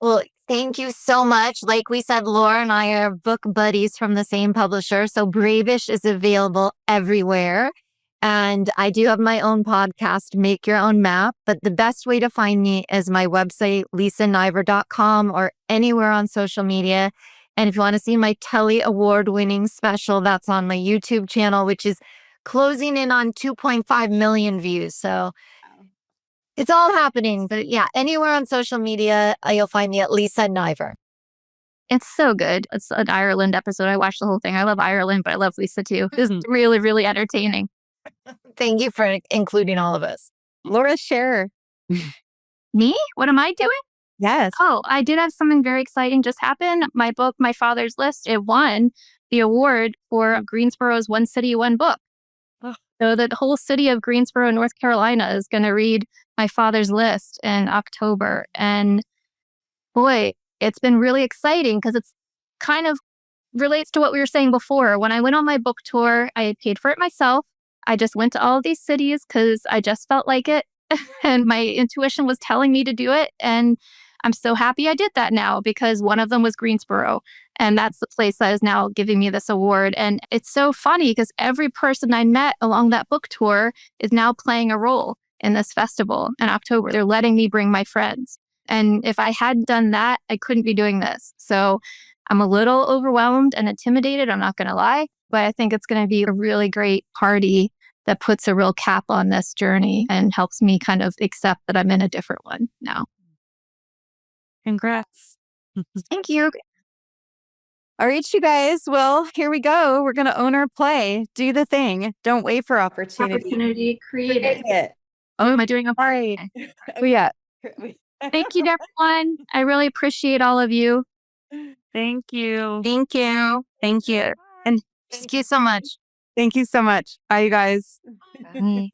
Well, thank you so much. Like we said, Laura and I are book buddies from the same publisher. So Bravish is available everywhere. And I do have my own podcast, Make Your Own Map. But the best way to find me is my website, lisaniver.com, or anywhere on social media. And if you want to see my Telly Award-winning special, that's on my YouTube channel, which is closing in on 2.5 million views. So It's all happening. But yeah, anywhere on social media, you'll find me at Lisa Niver. It's so good. It's an Ireland episode. I watched the whole thing. I love Ireland, but I love Lisa too. This is really, really entertaining. Thank you for including all of us. Laura, share. Me? What am I doing? Yes. Oh, I did have something very exciting just happen. My book, My Father's List, it won the award for Greensboro's One City, One Book. So the whole city of Greensboro, North Carolina is going to read My Father's List in October. And boy, it's been really exciting because it's kind of relates to what we were saying before. When I went on my book tour, I had paid for it myself. I just went to all of these cities because I just felt like it. And my intuition was telling me to do it. And I'm so happy I did that now because one of them was Greensboro. And that's the place that is now giving me this award. And it's so funny because every person I met along that book tour is now playing a role in this festival in October. They're letting me bring my friends. And if I hadn't done that, I couldn't be doing this. So I'm a little overwhelmed and intimidated. I'm not going to lie, but I think it's going to be a really great party that puts a real cap on this journey and helps me kind of accept that I'm in a different one now. Congrats. Thank you. All right, you guys. Well, here we go. We're going to own our play. Do the thing. Don't wait for opportunity. Created. it. Oh, am I doing a All right. Yeah. Thank you, everyone. I really appreciate all of you. Thank you. Thank you. Thank you. Thank you so much. Thank you so much. Bye, you guys. Bye.